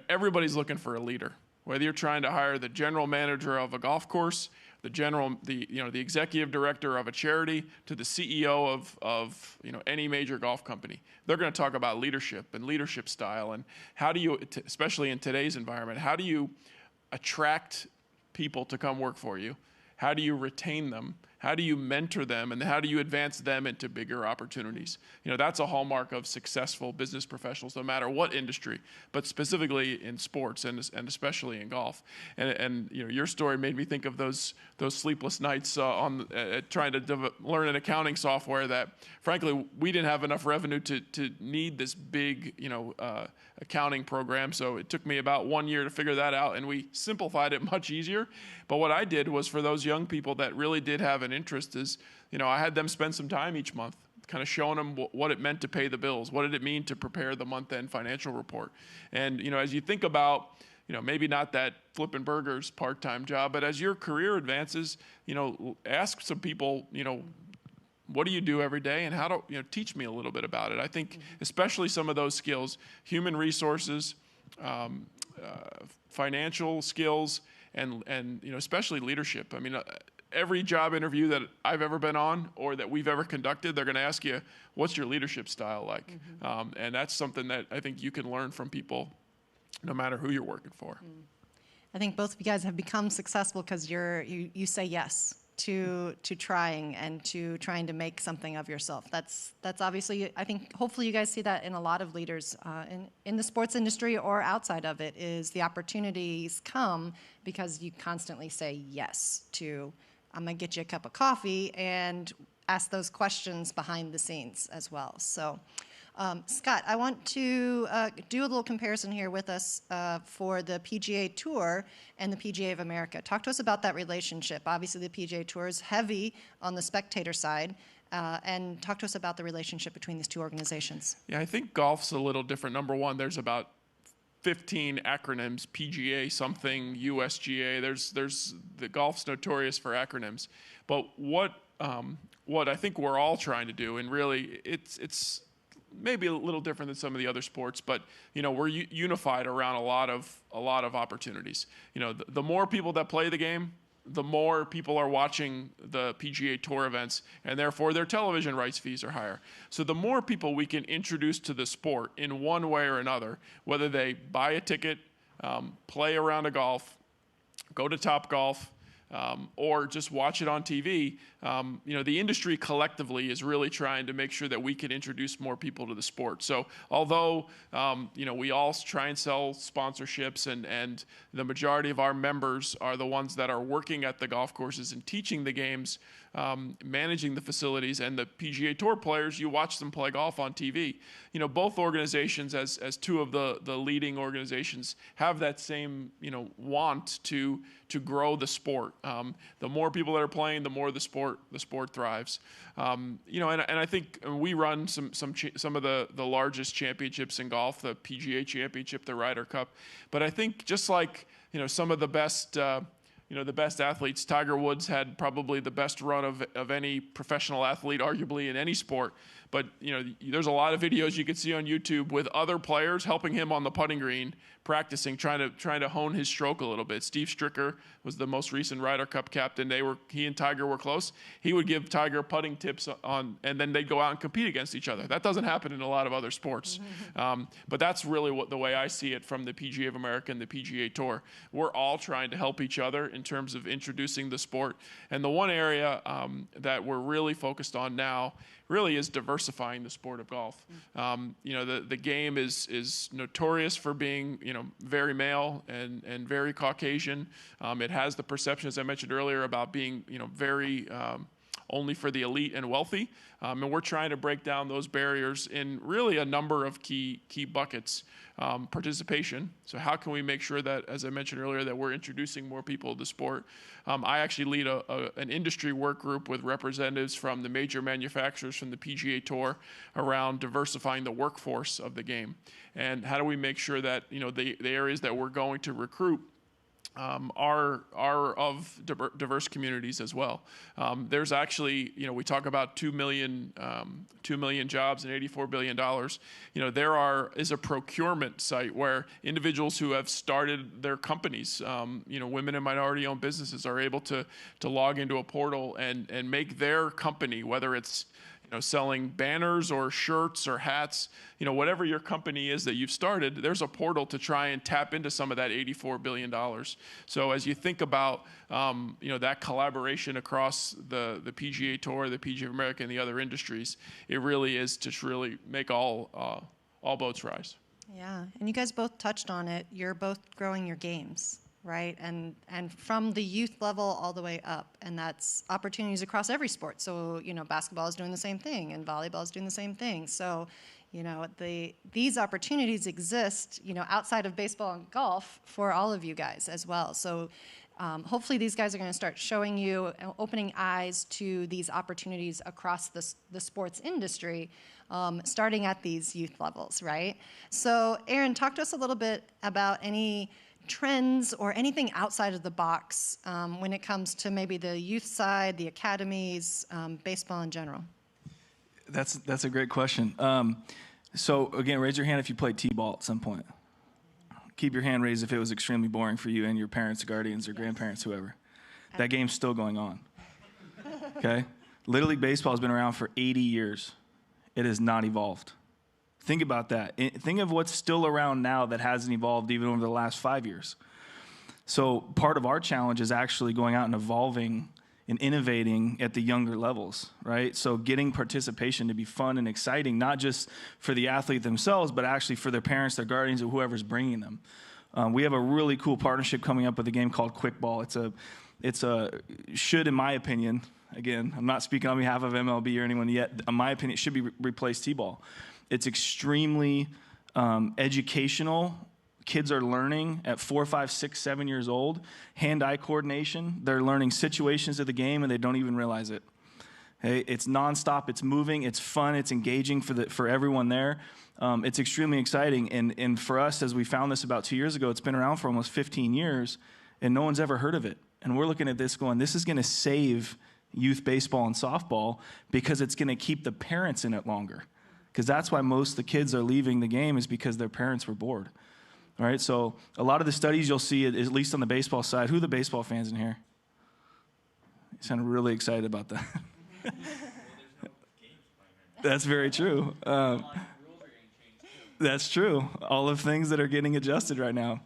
D: Everybody's looking for a leader. Whether you're trying to hire the general manager of a golf course, the executive director of a charity, to the CEO of any major golf company, they're going to talk about leadership and leadership style, and how do you, especially in today's environment, how do you attract people to come work for you? How do you retain them? How do you mentor them? And how do you advance them into bigger opportunities? That's a hallmark of successful business professionals, no matter what industry, but specifically in sports and especially in golf. And your story made me think of those sleepless nights trying to learn an accounting software that, frankly, we didn't have enough revenue to need this big, accounting program. So it took me about 1 year to figure that out, and we simplified it much easier. But what I did was, for those young people that really did have an interest, is, I had them spend some time each month kind of showing them what it meant to pay the bills. What did it mean to prepare the month-end financial report? And, as you think about, maybe not that flipping burgers part-time job, but as your career advances, ask some people, what do you do every day, and how do teach me a little bit about it. I think especially some of those skills, human resources, financial skills, and especially leadership. Every job interview that I've ever been on or that we've ever conducted, they're going to ask you, what's your leadership style like? And that's something that I think you can learn from people, no matter who you're working for.
B: I think both of you guys have become successful because you say yes to trying and to trying to make something of yourself. That's obviously, I think, hopefully you guys see that in a lot of leaders in the sports industry or outside of it, is the opportunities come because you constantly say yes to, I'm going to get you a cup of coffee, and ask those questions behind the scenes as well. So, Scott, I want to do a little comparison here with us for the PGA Tour and the PGA of America. Talk to us about that relationship. Obviously, the PGA Tour is heavy on the spectator side, and talk to us about the relationship between these two organizations.
D: Yeah, I think golf's a little different. Number one, there's about 15 acronyms: PGA something, USGA. There's the golf's notorious for acronyms. But what I think we're all trying to do, and really it's maybe a little different than some of the other sports, but we're unified around a lot of opportunities. The more people that play the game, the more people are watching the PGA Tour events, and therefore their television rights fees are higher. So the more people we can introduce to the sport in one way or another, whether they buy a ticket, play a round of golf, go to Topgolf, or just watch it on TV, the industry collectively is really trying to make sure that we can introduce more people to the sport. So although, we all try and sell sponsorships, and the majority of our members are the ones that are working at the golf courses and teaching the games, managing the facilities, and the PGA Tour players, you watch them play golf on TV. You know, both organizations, as two of the leading organizations, have that same, you know, want to grow the sport. The more people that are playing, the more the sport thrives. You know, and I think we run some of the largest championships in golf, the PGA Championship, the Ryder Cup. But I think just like, you know, some of the best the best athletes, Tiger Woods had probably the best run of any professional athlete, arguably in any sport. But, you know, there's a lot of videos you could see on YouTube with other players helping him on the putting green, practicing, trying to hone his stroke a little bit. Steve Stricker was the most recent Ryder Cup captain. He and Tiger were close. He would give Tiger putting tips and then they'd go out and compete against each other. That doesn't happen in a lot of other sports. But that's really the way I see it from the PGA of America and the PGA Tour. We're all trying to help each other in terms of introducing the sport. And the one area that we're really focused on now really is diversifying the sport of golf. You know, the game is notorious for being, you know, very male and very Caucasian. It has the perception, as I mentioned earlier, about being, you know, very only for the elite and wealthy. And we're trying to break down those barriers in really a number of key buckets. Participation. So how can we make sure that, as I mentioned earlier, that we're introducing more people to the sport? I actually lead an industry work group with representatives from the major manufacturers from the PGA Tour around diversifying the workforce of the game. And how do we make sure that, you know, the areas that we're going to recruit are of diverse communities as well. There's actually, you know, we talk about 2 million jobs and $84 billion. You know, there is a procurement site where individuals who have started their companies, you know, women and minority-owned businesses are able to log into a portal and make their company, whether it's, you know, selling banners or shirts or hats, you know, whatever your company is that you've started, there's a portal to try and tap into some of that $84 billion. So as you think about, you know, that collaboration across the PGA Tour, the PGA of America, and the other industries, it really is to really make all boats rise.
B: Yeah, and you guys both touched on it. You're both growing your games, right? And from the youth level all the way up, and that's opportunities across every sport. So, you know, basketball is doing the same thing, and volleyball is doing the same thing. So, you know, these opportunities exist, you know, outside of baseball and golf for all of you guys as well. So hopefully these guys are going to start showing you, opening eyes to these opportunities across the sports industry, starting at these youth levels, right? So Aaron, talk to us a little bit about any trends or anything outside of the box when it comes to maybe the youth side, the academies, baseball in general.
C: That's a great question. So again, raise your hand if you played t-ball at some point. Keep your hand raised if it was extremely boring for you and your parents, guardians, or grandparents, whoever. That game's still going on. Okay? Little League Baseball has been around for 80 years. It has not evolved. Think about that. Think of what's still around now that hasn't evolved even over the last 5 years. So part of our challenge is actually going out and evolving and innovating at the younger levels, right? So getting participation to be fun and exciting, not just for the athlete themselves, but actually for their parents, their guardians, or whoever's bringing them. We have a really cool partnership coming up with a game called Quick Ball. Should, in my opinion, again, I'm not speaking on behalf of MLB or anyone yet, in my opinion, it should be replaced T-ball. It's extremely educational. Kids are learning at 4, 5, 6, 7 years old. Hand-eye coordination. They're learning situations of the game, and they don't even realize it. Okay? It's nonstop. It's moving. It's fun. It's engaging for everyone there. It's extremely exciting. And for us, as we found this about 2 years ago, it's been around for almost 15 years, and no one's ever heard of it. And we're looking at this going, this is going to save youth baseball and softball because it's going to keep the parents in it longer. Because that's why most of the kids are leaving the game, is because their parents were bored. All right, so a lot of the studies you'll see, at least on the baseball side, who are the baseball fans in here? You sound really excited about that. That's very true. That's true. All of things that are getting adjusted right now.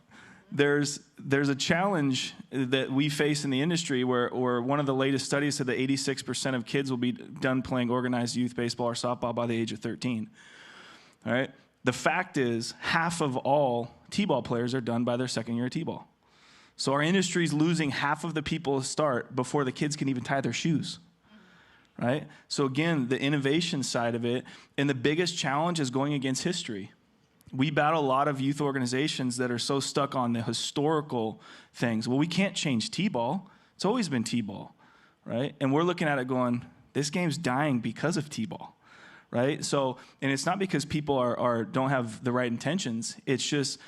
C: There's a challenge that we face in the industry where one of the latest studies said that 86% of kids will be done playing organized youth baseball or softball by the age of 13. All right? The fact is, half of all T-ball players are done by their second year of T-ball. So our industry is losing half of the people to start before the kids can even tie their shoes. right? So again, the innovation side of it, and the biggest challenge is going against history. We battle a lot of youth organizations that are so stuck on the historical things. Well, we can't change T-ball. It's always been T-ball, right? And we're looking at it going, this game's dying because of T-ball, right? So, and it's not because people don't have the right intentions. It's just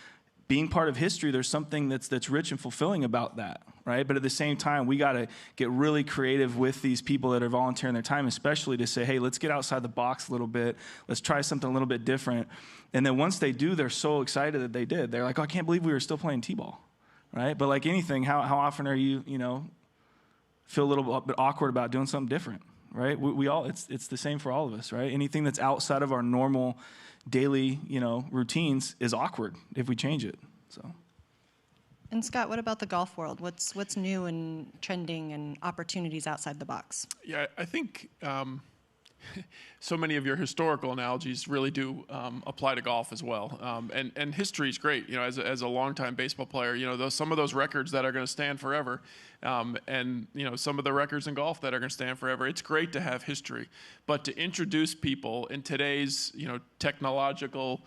C: being part of history, there's something that's rich and fulfilling about that, right? But at the same time, we got to get really creative with these people that are volunteering their time, especially to say, hey, let's get outside the box a little bit. Let's try something a little bit different. And then once they do, they're so excited that they did. They're like, oh, I can't believe we were still playing T-ball, right? But like anything, how often are you feel a little bit awkward about doing something different, right? We all, it's the same for all of us, right? Anything that's outside of our normal daily, routines is awkward if we change it. So.
B: And Scott, what about the golf world? What's new and trending and opportunities outside the box?
D: Yeah, I think so many of your historical analogies really do apply to golf as well. And history is great. As a longtime baseball player, some of those records that are going to stand forever, and some of the records in golf that are going to stand forever. It's great to have history, but to introduce people in today's technological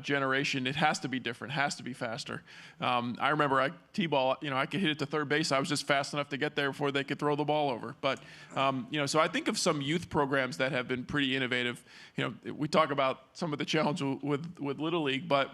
D: generation, it has to be different, has to be faster. I remember T-ball, I could hit it to third base. I was just fast enough to get there before they could throw the ball over. But, so I think of some youth programs that have been pretty innovative. We talk about some of the challenge with Little League, but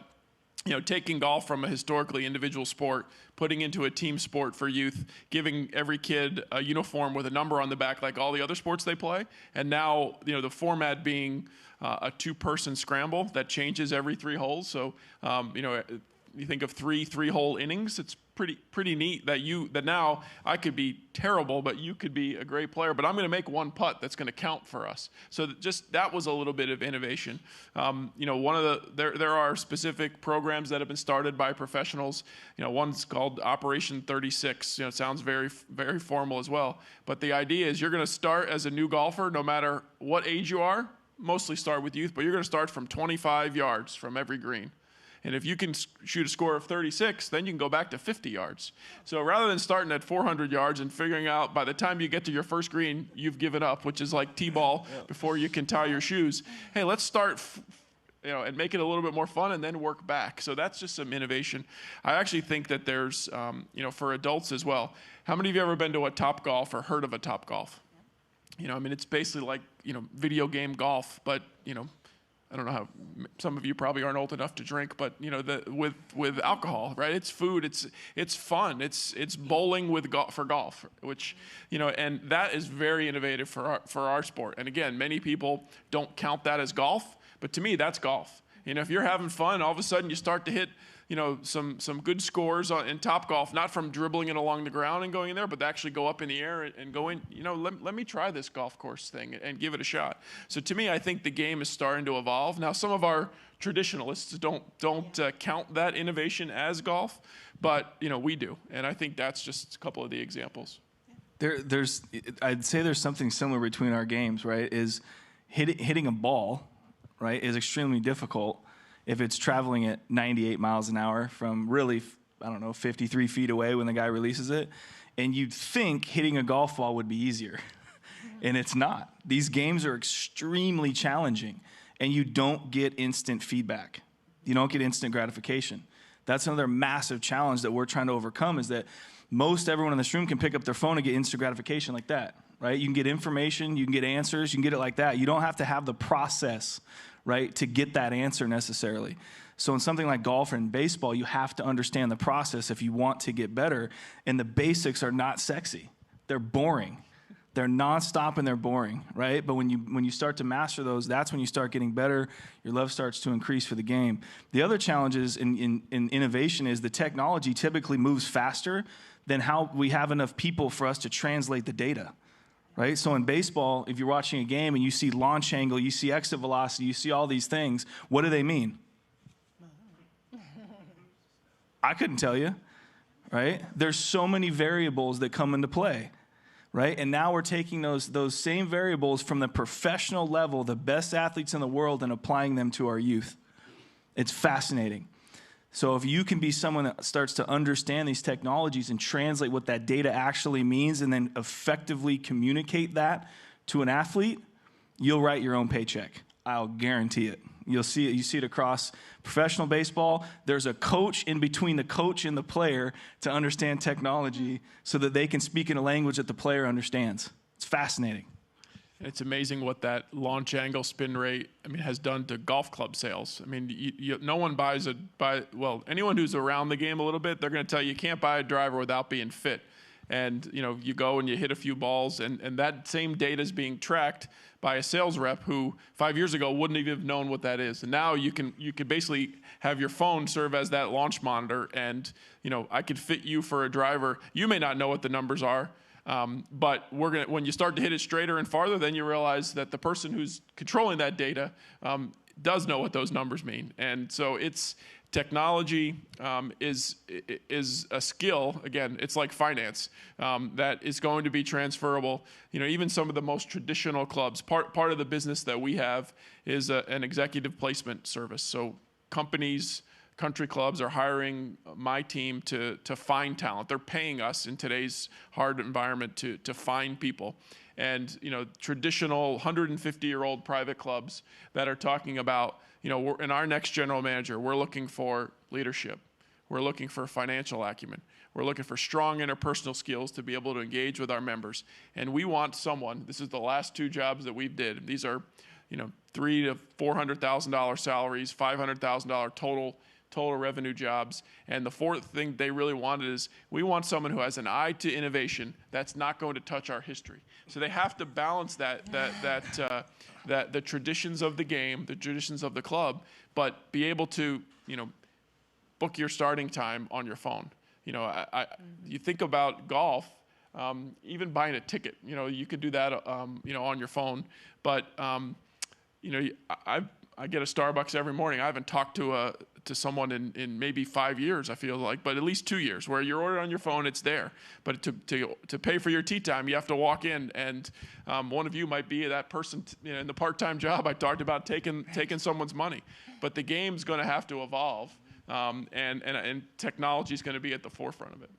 D: taking golf from a historically individual sport, putting into a team sport for youth, giving every kid a uniform with a number on the back like all the other sports they play, and now the format being a two-person scramble that changes every 3 holes. So you think of three-hole innings. It's pretty neat that now I could be terrible, but you could be a great player. But I'm going to make one putt that's going to count for us. So that was a little bit of innovation. There are specific programs that have been started by professionals. One's called Operation 36. It sounds very, very formal as well. But the idea is you're going to start as a new golfer, no matter what age you are. Mostly start with youth, but you're going to start from 25 yards from every green. And if you can shoot a score of 36, then you can go back to 50 yards. So rather than starting at 400 yards and figuring out by the time you get to your first green, you've given up, which is like T-ball before you can tie your shoes. Hey, let's start and make it a little bit more fun and then work back. So that's just some innovation. I actually think that there's, for adults as well. How many of you have ever been to a Topgolf or heard of a Topgolf? It's basically like, video game golf, but, I don't know how some of you probably aren't old enough to drink, but with alcohol, right? It's food, it's fun, it's bowling for golf, which and that is very innovative for our sport. And again, many people don't count that as golf, but to me that's golf. If you're having fun, all of a sudden you start to hit some good scores in Topgolf, not from dribbling it along the ground and going in there, but actually go up in the air and go in, let me try this golf course thing and give it a shot. So to me, I think the game is starting to evolve. Now, some of our traditionalists don't count that innovation as golf, but we do. And I think that's just a couple of the examples.
C: I'd say there's something similar between our games, right? Is hitting a ball, right, is extremely difficult if it's traveling at 98 miles an hour from really, 53 feet away when the guy releases it. And you'd think hitting a golf ball would be easier. And it's not. These games are extremely challenging, and you don't get instant feedback. You don't get instant gratification. That's another massive challenge that we're trying to overcome, is that most everyone in this room can pick up their phone and get instant gratification like that, right? You can get information, you can get answers, you can get it like that. You don't have to have the process, right, to get that answer necessarily. So in something like golf and baseball, you have to understand the process if you want to get better. And the basics are not sexy. They're boring. They're nonstop and they're boring, right? But when you start to master those, that's when you start getting better. Your love starts to increase for the game. The other challenges in innovation is the technology typically moves faster than how we have enough people for us to translate the data. Right? So in baseball, if you're watching a game and you see launch angle, you see exit velocity, you see all these things, what do they mean? I couldn't tell you, right? There's so many variables that come into play, right? And now we're taking those same variables from the professional level, the best athletes in the world, and applying them to our youth. It's fascinating. So if you can be someone that starts to understand these technologies and translate what that data actually means and then effectively communicate that to an athlete, you'll write your own paycheck. I'll guarantee it. You'll see it. You see it across professional baseball. There's a coach in between the coach and the player to understand technology so that they can speak in a language that the player understands. It's fascinating.
D: It's amazing what that launch angle spin rate, has done to golf club sales. No one anyone who's around the game a little bit, they're going to tell you can't buy a driver without being fit. And, you go and you hit a few balls, and that same data is being tracked by a sales rep who 5 years ago wouldn't even have known what that is. And now you can basically have your phone serve as that launch monitor, and, I could fit you for a driver. You may not know what the numbers are, but when you start to hit it straighter and farther, then you realize that the person who's controlling that data does know what those numbers mean. And so technology is a skill. Again, it's like finance that is going to be transferable. Even some of the most traditional clubs, part of the business that we have is an executive placement service. So companies, country clubs are hiring my team to find talent. They're paying us in today's hard environment to find people. And traditional 150-year-old private clubs that are talking about, we're, in our next general manager, we're looking for leadership. We're looking for financial acumen. We're looking for strong interpersonal skills to be able to engage with our members. And we want someone, this is the last 2 jobs that we've did. These are, $300,000 to $400,000 salaries, $500,000 total revenue jobs. And the fourth thing they really wanted is we want someone who has an eye to innovation that's not going to touch our history. So they have to balance the traditions of the game, the traditions of the club, but be able to, book your starting time on your phone. You think about golf, even buying a ticket, you could do that, on your phone. But, I get a Starbucks every morning. I haven't talked to someone in maybe 5 years, I feel like, but at least 2 years, where you're ordering on your phone, it's there. But to pay for your tea time, you have to walk in, and one of you might be that person in the part-time job I talked about taking someone's money. But the game's going to have to evolve, and technology is going to be at the forefront of it.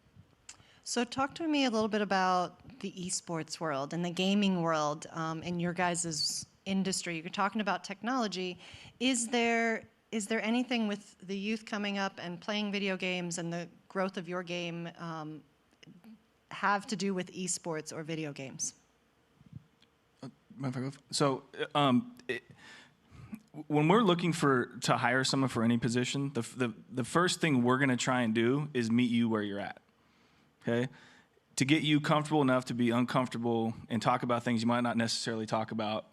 B: So talk to me a little bit about the esports world and the gaming world in your guys' industry. You're talking about technology. Is there anything with the youth coming up and playing video games and the growth of your game have to do with esports or video games?
C: So when we're looking to hire someone for any position, the first thing we're going to try and do is meet you where you're at, okay? To get you comfortable enough to be uncomfortable and talk about things you might not necessarily talk about.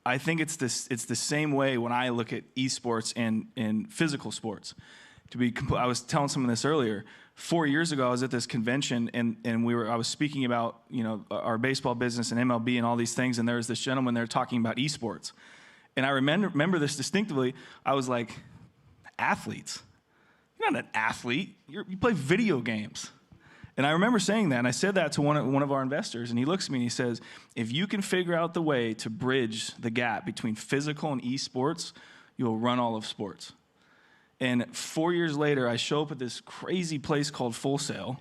C: I think it's the same way when I look at esports and physical sports. I was telling someone this earlier. 4 years ago, I was at this convention, and I was speaking about our baseball business and MLB and all these things, and there was this gentleman there talking about esports. And I remember this distinctively. I was like, athletes? You're not an athlete. You play video games. And I remember saying that, and I said that to one of our investors, and he looks at me and he says, if you can figure out the way to bridge the gap between physical and esports, you'll run all of sports. And 4 years later, I show up at this crazy place called Full Sail,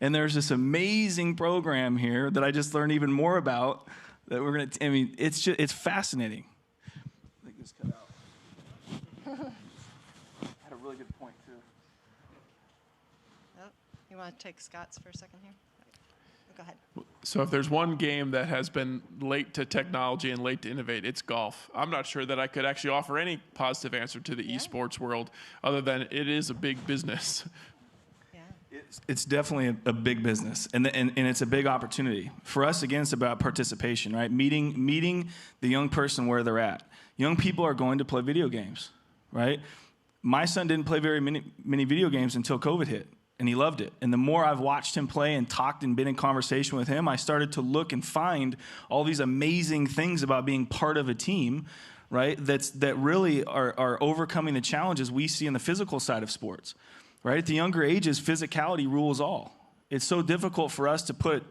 C: and there's this amazing program here that I just learned even more about that we're going to, it's fascinating. I think this cut out. Had a really good point, too.
B: You want to take Scott's for a second here? Go ahead.
D: So if there's one game that has been late to technology and late to innovate, it's golf. I'm not sure that I could actually offer any positive answer to the esports world other than it is a big business.
B: Yeah.
C: It's definitely a big business, and it's a big opportunity. For us, again, it's about participation, right? Meeting the young person where they're at. Young people are going to play video games, right? My son didn't play very many video games until COVID hit. And he loved it. And the more I've watched him play and talked and been in conversation with him, I started to look and find all these amazing things about being part of a team, right, that really are overcoming the challenges we see in the physical side of sports. Right? At the younger ages, physicality rules all. It's so difficult for us to put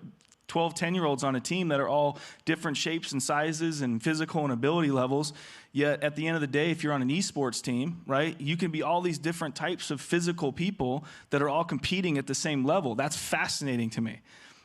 C: 12, 10-year-olds on a team that are all different shapes and sizes and physical and ability levels. Yet at the end of the day, if you're on an esports team, right, you can be all these different types of physical people that are all competing at the same level. That's fascinating to me.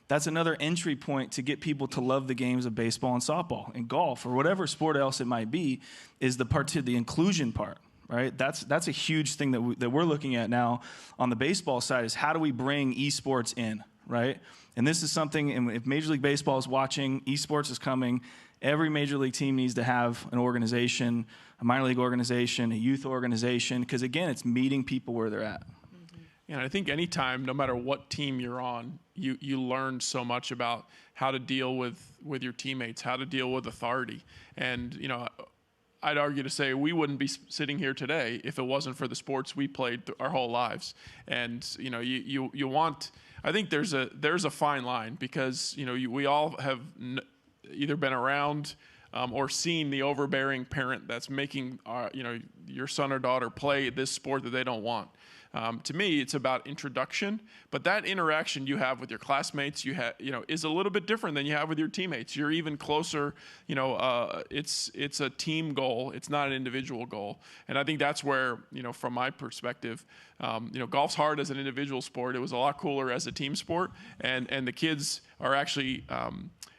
C: that's another entry point to get people to love the games of baseball and softball and golf or whatever sport else it might be, is the inclusion part, right? That's a huge thing that we're looking at now on the baseball side, is how do we bring esports in, right? And this is something, and if Major League Baseball is watching, esports is coming. Every major league team needs to have an organization, a minor league organization, a youth organization, because again, it's meeting people where they're at.
D: And I think anytime, no matter what team you're on, you learn so much about how to deal with your teammates, how to deal with authority. And, you know, I'd argue to say we wouldn't be sitting here today if it wasn't for the sports we played our whole lives. And, you know, you want, I think there's a fine line, because, you know, we all have either been around or seen the overbearing parent that's making, you know, your son or daughter play this sport that they don't want. To me, it's about introduction, but that interaction you have with your classmates, is a little bit different than you have with your teammates. You're even closer. You know, it's a team goal. It's not an individual goal, and I think that's where, you know, from my perspective, you know, golf's hard as an individual sport. It was a lot cooler as a team sport, and the kids are actually.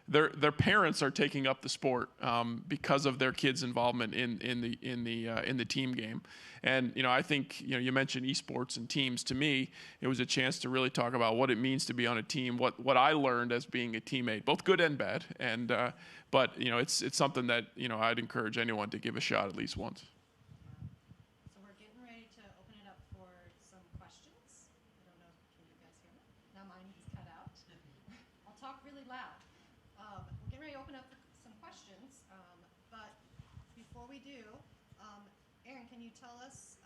D: Their parents are taking up the sport because of their kids' involvement in the team game. And, you know, I think, you know, you mentioned esports and teams. To me, it was a chance to really talk about what it means to be on a team, what I learned as being a teammate, both good and bad. And but, you know, it's something that, you know, I'd encourage anyone to give a shot at least once.
B: So we're getting ready to open it up for some questions. I don't know, can you guys hear me? Now mine is cut out. I'll talk really loud. We're getting ready to open up for some questions, but before we do, Aaron, can you tell us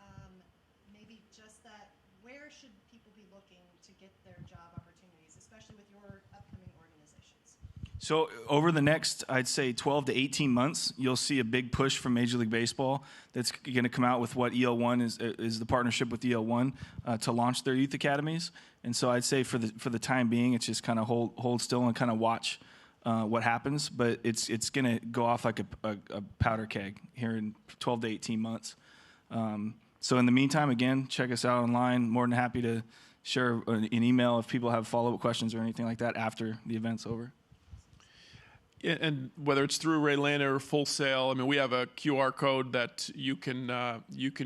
B: maybe just that, where should people be looking to get their job opportunities, especially with your upcoming organizations?
C: So over the next, I'd say 12 to 18 months, you'll see a big push from Major League Baseball that's going to come out with what EL1 is the partnership with EL1 to launch their youth academies. And so I'd say for the time being, it's just kind of hold still and kind of watch what happens, but it's going to go off like a powder keg here in 12 to 18 months. So in the meantime, again, check us out online. More than happy to share an email if people have follow-up questions or anything like that after the event's over.
D: Yeah, and whether it's through RaeLynn or Full Sail, I mean, we have a QR code that you can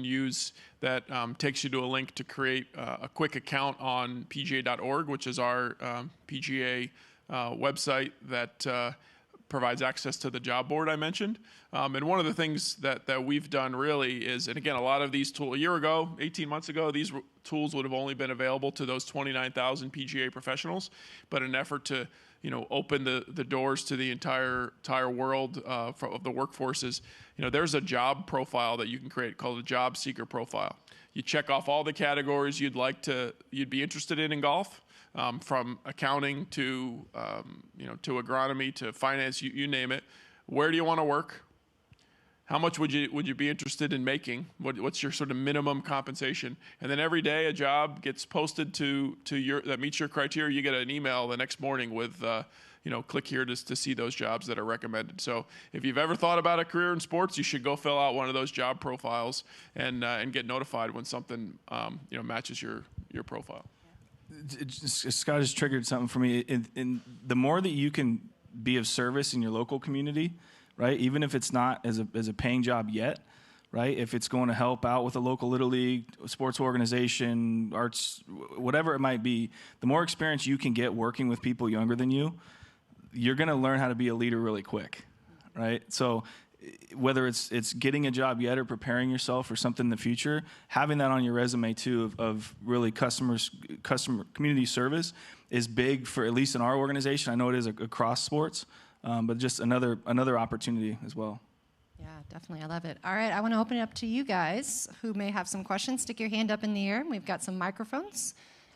D: use that takes you to a link to create a quick account on PGA.org, which is our PGA website that provides access to the job board I mentioned. And one of the things that we've done really is, and again, a lot of these tools, a year ago, 18 months ago, these tools would have only been available to those 29,000 PGA professionals, but in an effort to, you know, open the doors to the entire world of the workforces, you know, there's a job profile that you can create called a job seeker profile. You check off all the categories you'd be interested in golf. From accounting to to agronomy to finance, you name it. Where do you want to work? How much would you be interested in making? What's your sort of minimum compensation? And then every day a job gets posted to that meets your criteria. You get an email the next morning with click here to see those jobs that are recommended. So if you've ever thought about a career in sports, you should go fill out one of those job profiles and get notified when something matches your profile.
C: Scott has triggered something for me. In the more that you can be of service in your local community, right? Even if it's not as a paying job yet, right? If it's going to help out with a local little league, sports organization, arts, whatever it might be, the more experience you can get working with people younger than you, you're going to learn how to be a leader really quick, right? So whether it's getting a job yet or preparing yourself for something in the future, having that on your resume too of really customer community service is big for, at least in our organization. I know it is across sports, but just another opportunity as well.
B: Yeah, definitely. I love it. All right, I want to open it up to you guys who may have some questions. Stick your hand up in the air. We've got some microphones.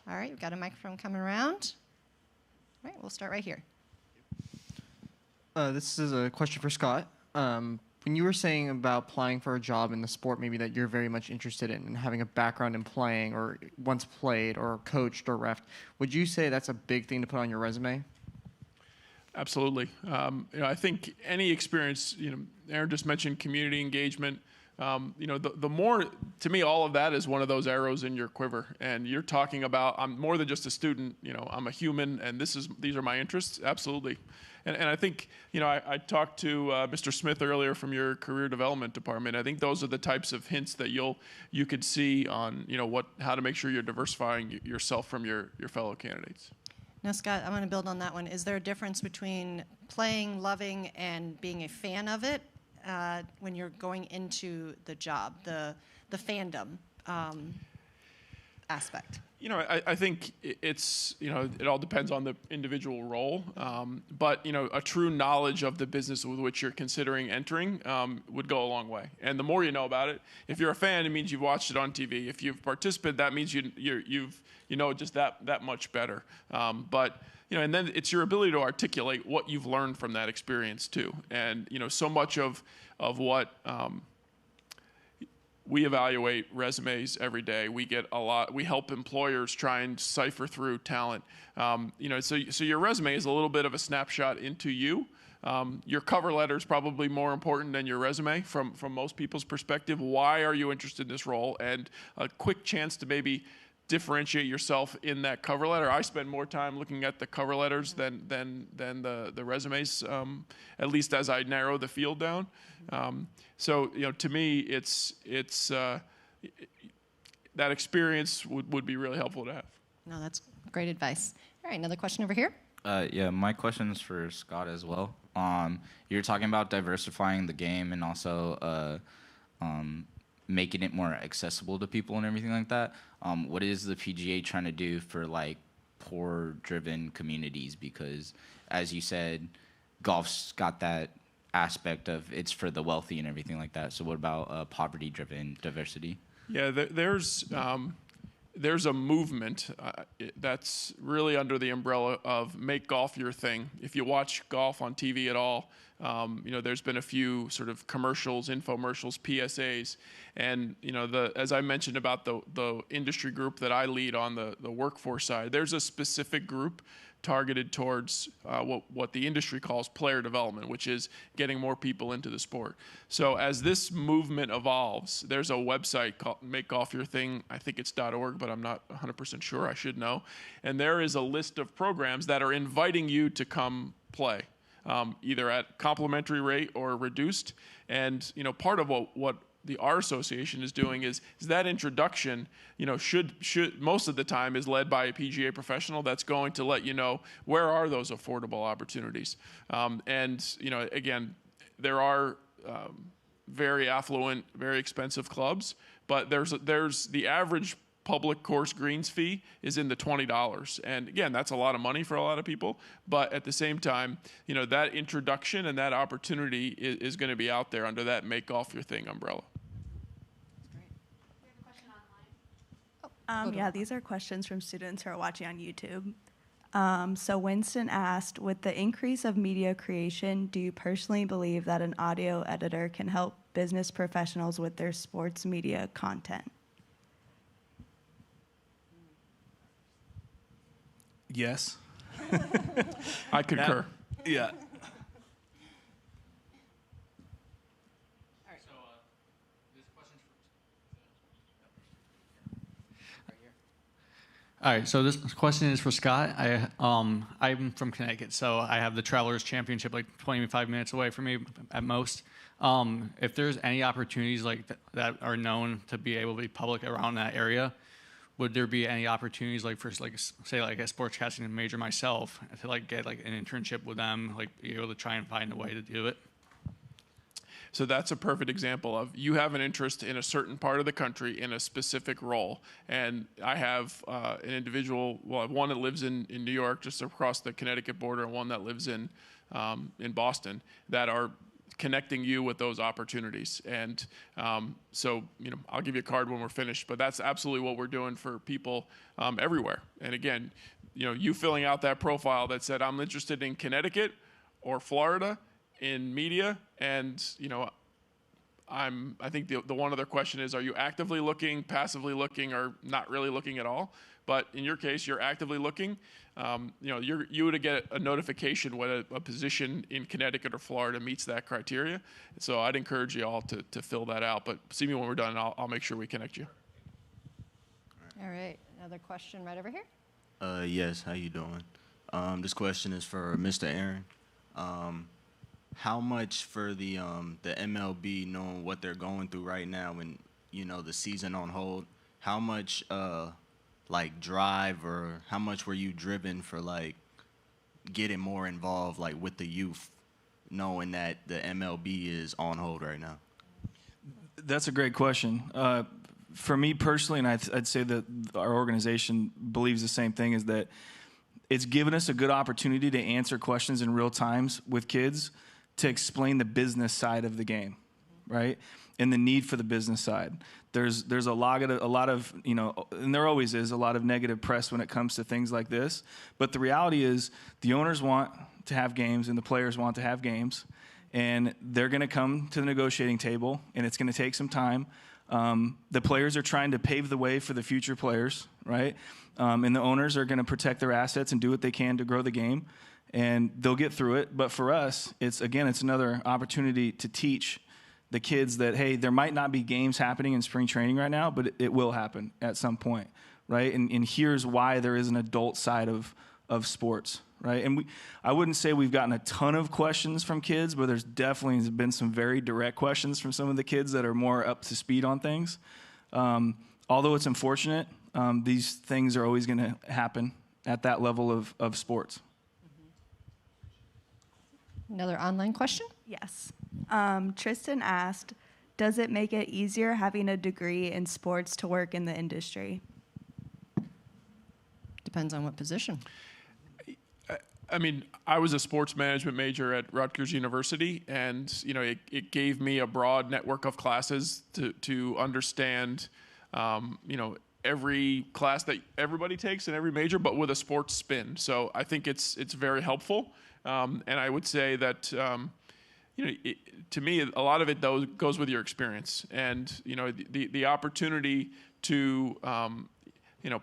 B: All right, we've got a microphone coming around. All right, we'll start right here.
E: This is a question for Scott. When you were saying about applying for a job in the sport maybe that you're very much interested in and having a background in playing or once played or coached or reffed, would you say that's a big thing to put on your resume?
D: Absolutely. I think any experience, Aaron just mentioned community engagement. the more, to me, all of that is one of those arrows in your quiver. And you're talking about, I'm more than just a student, I'm a human, and these are my interests, absolutely. And I think, I talked to Mr. Smith earlier from your career development department. I think those are the types of hints that you could see on, how to make sure you're diversifying yourself from your fellow candidates.
B: Now, Scott, I want to build on that one. Is there a difference between playing, loving, and being a fan of it when you're going into the job, the fandom aspect?
D: I think it's, it all depends on the individual role. But, a true knowledge of the business with which you're considering entering would go a long way. And the more you know about it, if you're a fan, it means you've watched it on TV. If you've participated, that means you've just that much better. But, and then it's your ability to articulate what you've learned from that experience too. And, so much of what we evaluate resumes every day. We help employers try and cipher through talent. So your resume is a little bit of a snapshot into you. Your cover letter is probably more important than your resume from most people's perspective. Why are you interested in this role? And a quick chance to maybe differentiate yourself in that cover letter. I spend more time looking at the cover letters than the resumes, at least as I narrow the field down. So to me, it's that experience would be really helpful to have.
B: No, that's great advice. All right, another question over here.
F: Yeah, my question is for Scott as well. You're talking about diversifying the game and also making it more accessible to people and everything like that. What is the PGA trying to do for like poor-driven communities? Because as you said, golf's got that aspect of it's for the wealthy and everything like that. So what about poverty-driven diversity?
D: Yeah, there's a movement that's really under the umbrella of make golf your thing. If you watch golf on TV at all, there's been a few sort of commercials, infomercials, PSAs, and as I mentioned about the industry group that I lead on the workforce side, there's a specific group targeted towards what the industry calls player development, which is getting more people into the sport. So as this movement evolves, there's a website called Make Golf Your Thing. I think it's .org, but I'm not 100% sure. I should know. And there is a list of programs that are inviting you to come play, either at complimentary rate or reduced. And part of what our association is doing is that introduction, should most of the time is led by a PGA professional that's going to let you know where are those affordable opportunities. And again, there are very affluent, very expensive clubs, but there's the average public course greens fee is in the $20. And again, that's a lot of money for a lot of people. But at the same time, that introduction and that opportunity is going to be out there under that Make Golf Your Thing umbrella.
G: Yeah, these are questions from students who are watching on YouTube. So Winston asked, with the increase of media creation, do you personally believe that an audio editor can help business professionals with their sports media content?
C: Yes.
D: I concur.
C: Yeah.
H: All right, so this question is for Scott. I'm from Connecticut, so I have the Travelers Championship like 25 minutes away from me at most. If there's any opportunities like that are known to be able to be public around that area, would there be any opportunities like for say like a sportscasting major myself to like get like an internship with them, like be able to try and find a way to do it?
D: So that's a perfect example of you have an interest in a certain part of the country in a specific role. And I have an individual, well, one that lives in New York, just across the Connecticut border, and one that lives in Boston, that are connecting you with those opportunities. And so, I'll give you a card when we're finished, but that's absolutely what we're doing for people everywhere. And again, you filling out that profile that said, I'm interested in Connecticut or Florida in media, and I think the one other question is, are you actively looking, passively looking, or not really looking at all? But in your case, you're actively looking. You would get a notification when a position in Connecticut or Florida meets that criteria. So I'd encourage you all to fill that out. But see me when we're done, and I'll make sure we connect you.
B: All right, another question right over here.
I: Yes, how you doing? This question is for Mr. Aaron. How much for the MLB, knowing what they're going through right now and, the season on hold, how much drive or how much were you driven for getting more involved with the youth, knowing that the MLB is on hold right now?
C: That's a great question. For me personally, and I'd say that our organization believes the same thing, is that it's given us a good opportunity to answer questions in real times with kids, to explain the business side of the game, right? And the need for the business side. There's a lot of, and there always is a lot of negative press when it comes to things like this. But the reality is the owners want to have games and the players want to have games. And they're going to come to the negotiating table, and it's going to take some time. The players are trying to pave the way for the future players, right? And the owners are going to protect their assets and do what they can to grow the game. And they'll get through it. But for us, it's another opportunity to teach the kids that, hey, there might not be games happening in spring training right now, but it will happen at some point, right? And here's why there is an adult side of sports, right? And I wouldn't say we've gotten a ton of questions from kids, but there's definitely been some very direct questions from some of the kids that are more up to speed on things. Although it's unfortunate, these things are always going to happen at that level of sports.
B: Another online question?
G: Yes. Tristan asked, does it make it easier having a degree in sports to work in the industry?
B: Depends on what position.
D: I mean, I was a sports management major at Rutgers University, and it gave me a broad network of classes to understand, every class that everybody takes in every major, but with a sports spin. So I think it's very helpful, and I would say that to me a lot of it goes with your experience, and the opportunity to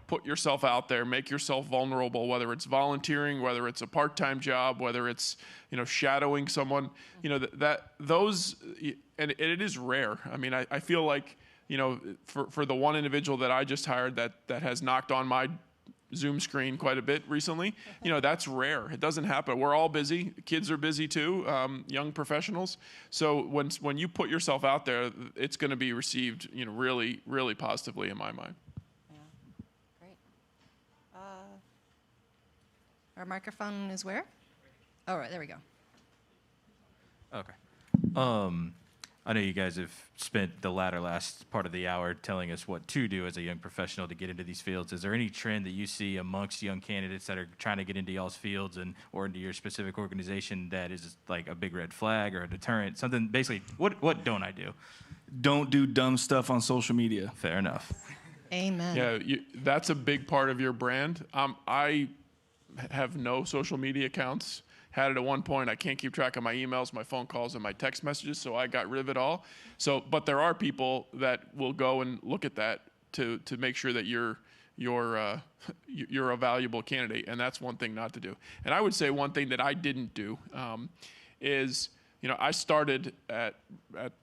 D: put yourself out there, make yourself vulnerable, whether it's volunteering, whether it's a part-time job, whether it's, shadowing someone, those, and it is rare. I mean, I feel like, for the one individual that I just hired that has knocked on my Zoom screen quite a bit recently, that's rare. It doesn't happen. We're all busy. Kids are busy too, young professionals. So when you put yourself out there, it's going to be received, really, really positively in my mind.
B: Our microphone is where? Oh, right, there we go.
J: Okay. I know you guys have spent the last part of the hour telling us what to do as a young professional to get into these fields. Is there any trend that you see amongst young candidates that are trying to get into y'all's fields or into your specific organization that is like a big red flag or a deterrent? Something basically, what don't I do?
C: Don't do dumb stuff on social media.
J: Fair enough.
B: Amen.
D: Yeah, that's a big part of your brand. I have no social media accounts. Had it at one point. I can't keep track of my emails, my phone calls, and my text messages, so I got rid of it all. But there are people that will go and look at that to make sure that you're a valuable candidate, and that's one thing not to do. And I would say one thing that I didn't do is, I started at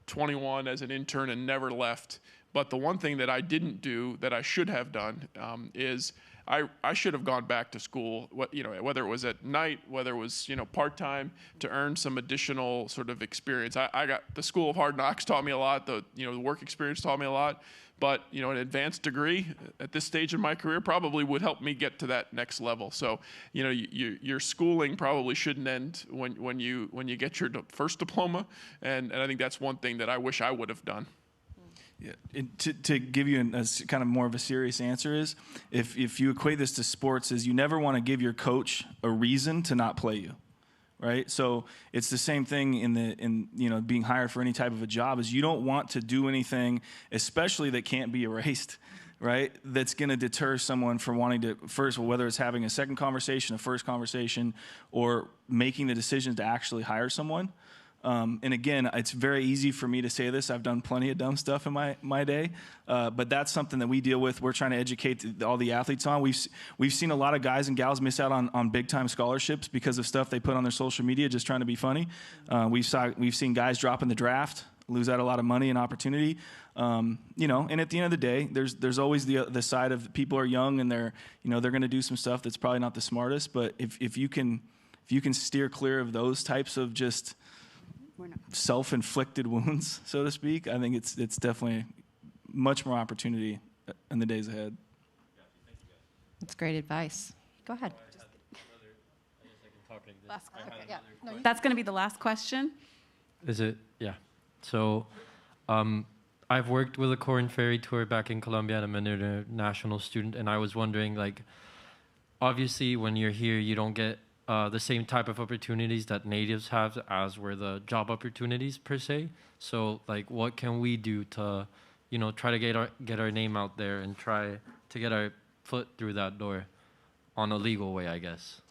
D: 21 as an intern and never left. But the one thing that I didn't do that I should have done is I should have gone back to school, whether it was at night, whether it was, part-time, to earn some additional sort of experience. I got the School of Hard Knocks taught me a lot. The work experience taught me a lot. But, an advanced degree at this stage in my career probably would help me get to that next level. So, your schooling probably shouldn't end when you get your first diploma. And I think that's one thing that I wish I would have done.
C: Yeah. To give you a kind of more of a serious answer is, if you equate this to sports, is you never want to give your coach a reason to not play you, right? So it's the same thing in being hired for any type of a job, is you don't want to do anything, especially that can't be erased, right? That's going to deter someone from wanting to, first of all, whether it's having a second conversation, a first conversation, or making the decision to actually hire someone. And again, it's very easy for me to say this. I've done plenty of dumb stuff in my day, but that's something that we deal with. We're trying to educate all the athletes on. We've seen a lot of guys and gals miss out on big time scholarships because of stuff they put on their social media, just trying to be funny. We've seen guys drop in the draft, lose out a lot of money and opportunity. And at the end of the day, there's always the side of people are young and they're going to do some stuff that's probably not the smartest. But if you can steer clear of those types of just self-inflicted wounds, so to speak, I think it's definitely much more opportunity in the days ahead.
B: That's great advice. Go ahead.
A: That's going to be the last question.
K: Is it? Yeah. So I've worked with a Corn Ferry Tour back in Colombia, and I'm an international student, and I was wondering, like, obviously when you're here, you don't get the same type of opportunities that natives have as were the job opportunities per se. So like what can we do to, try to get our name out there and try to get our foot through that door on a legal way, I guess.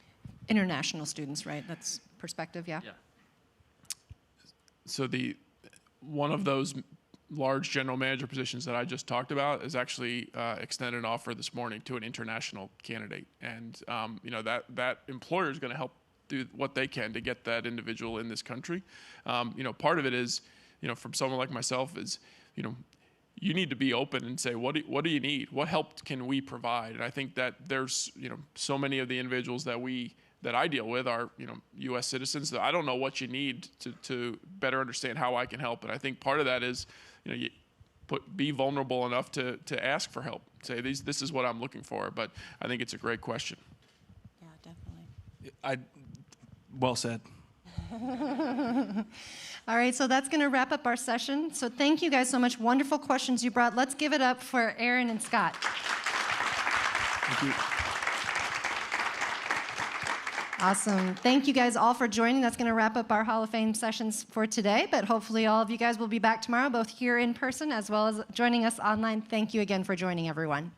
B: International students, right? That's perspective, yeah?
K: Yeah.
D: So one of those large general manager positions that I just talked about is actually extended an offer this morning to an international candidate, and that employer is going to help do what they can to get that individual in this country. Part of it is, from someone like myself is, you need to be open and say, what do you need? What help can we provide? And I think that there's so many of the individuals that I deal with are U.S. citizens that I don't know what you need to better understand how I can help. And I think part of that is be vulnerable enough to ask for help. Say this is what I'm looking for. But I think it's a great question.
B: Yeah, definitely.
C: Well said.
B: All right, so that's going to wrap up our session. So thank you guys so much. Wonderful questions you brought. Let's give it up for Aaron and Scott.
C: Thank you.
B: Awesome. Thank you guys all for joining. That's going to wrap up our Hall of Fame sessions for today, but hopefully all of you guys will be back tomorrow, both here in person as well as joining us online. Thank you again for joining, everyone.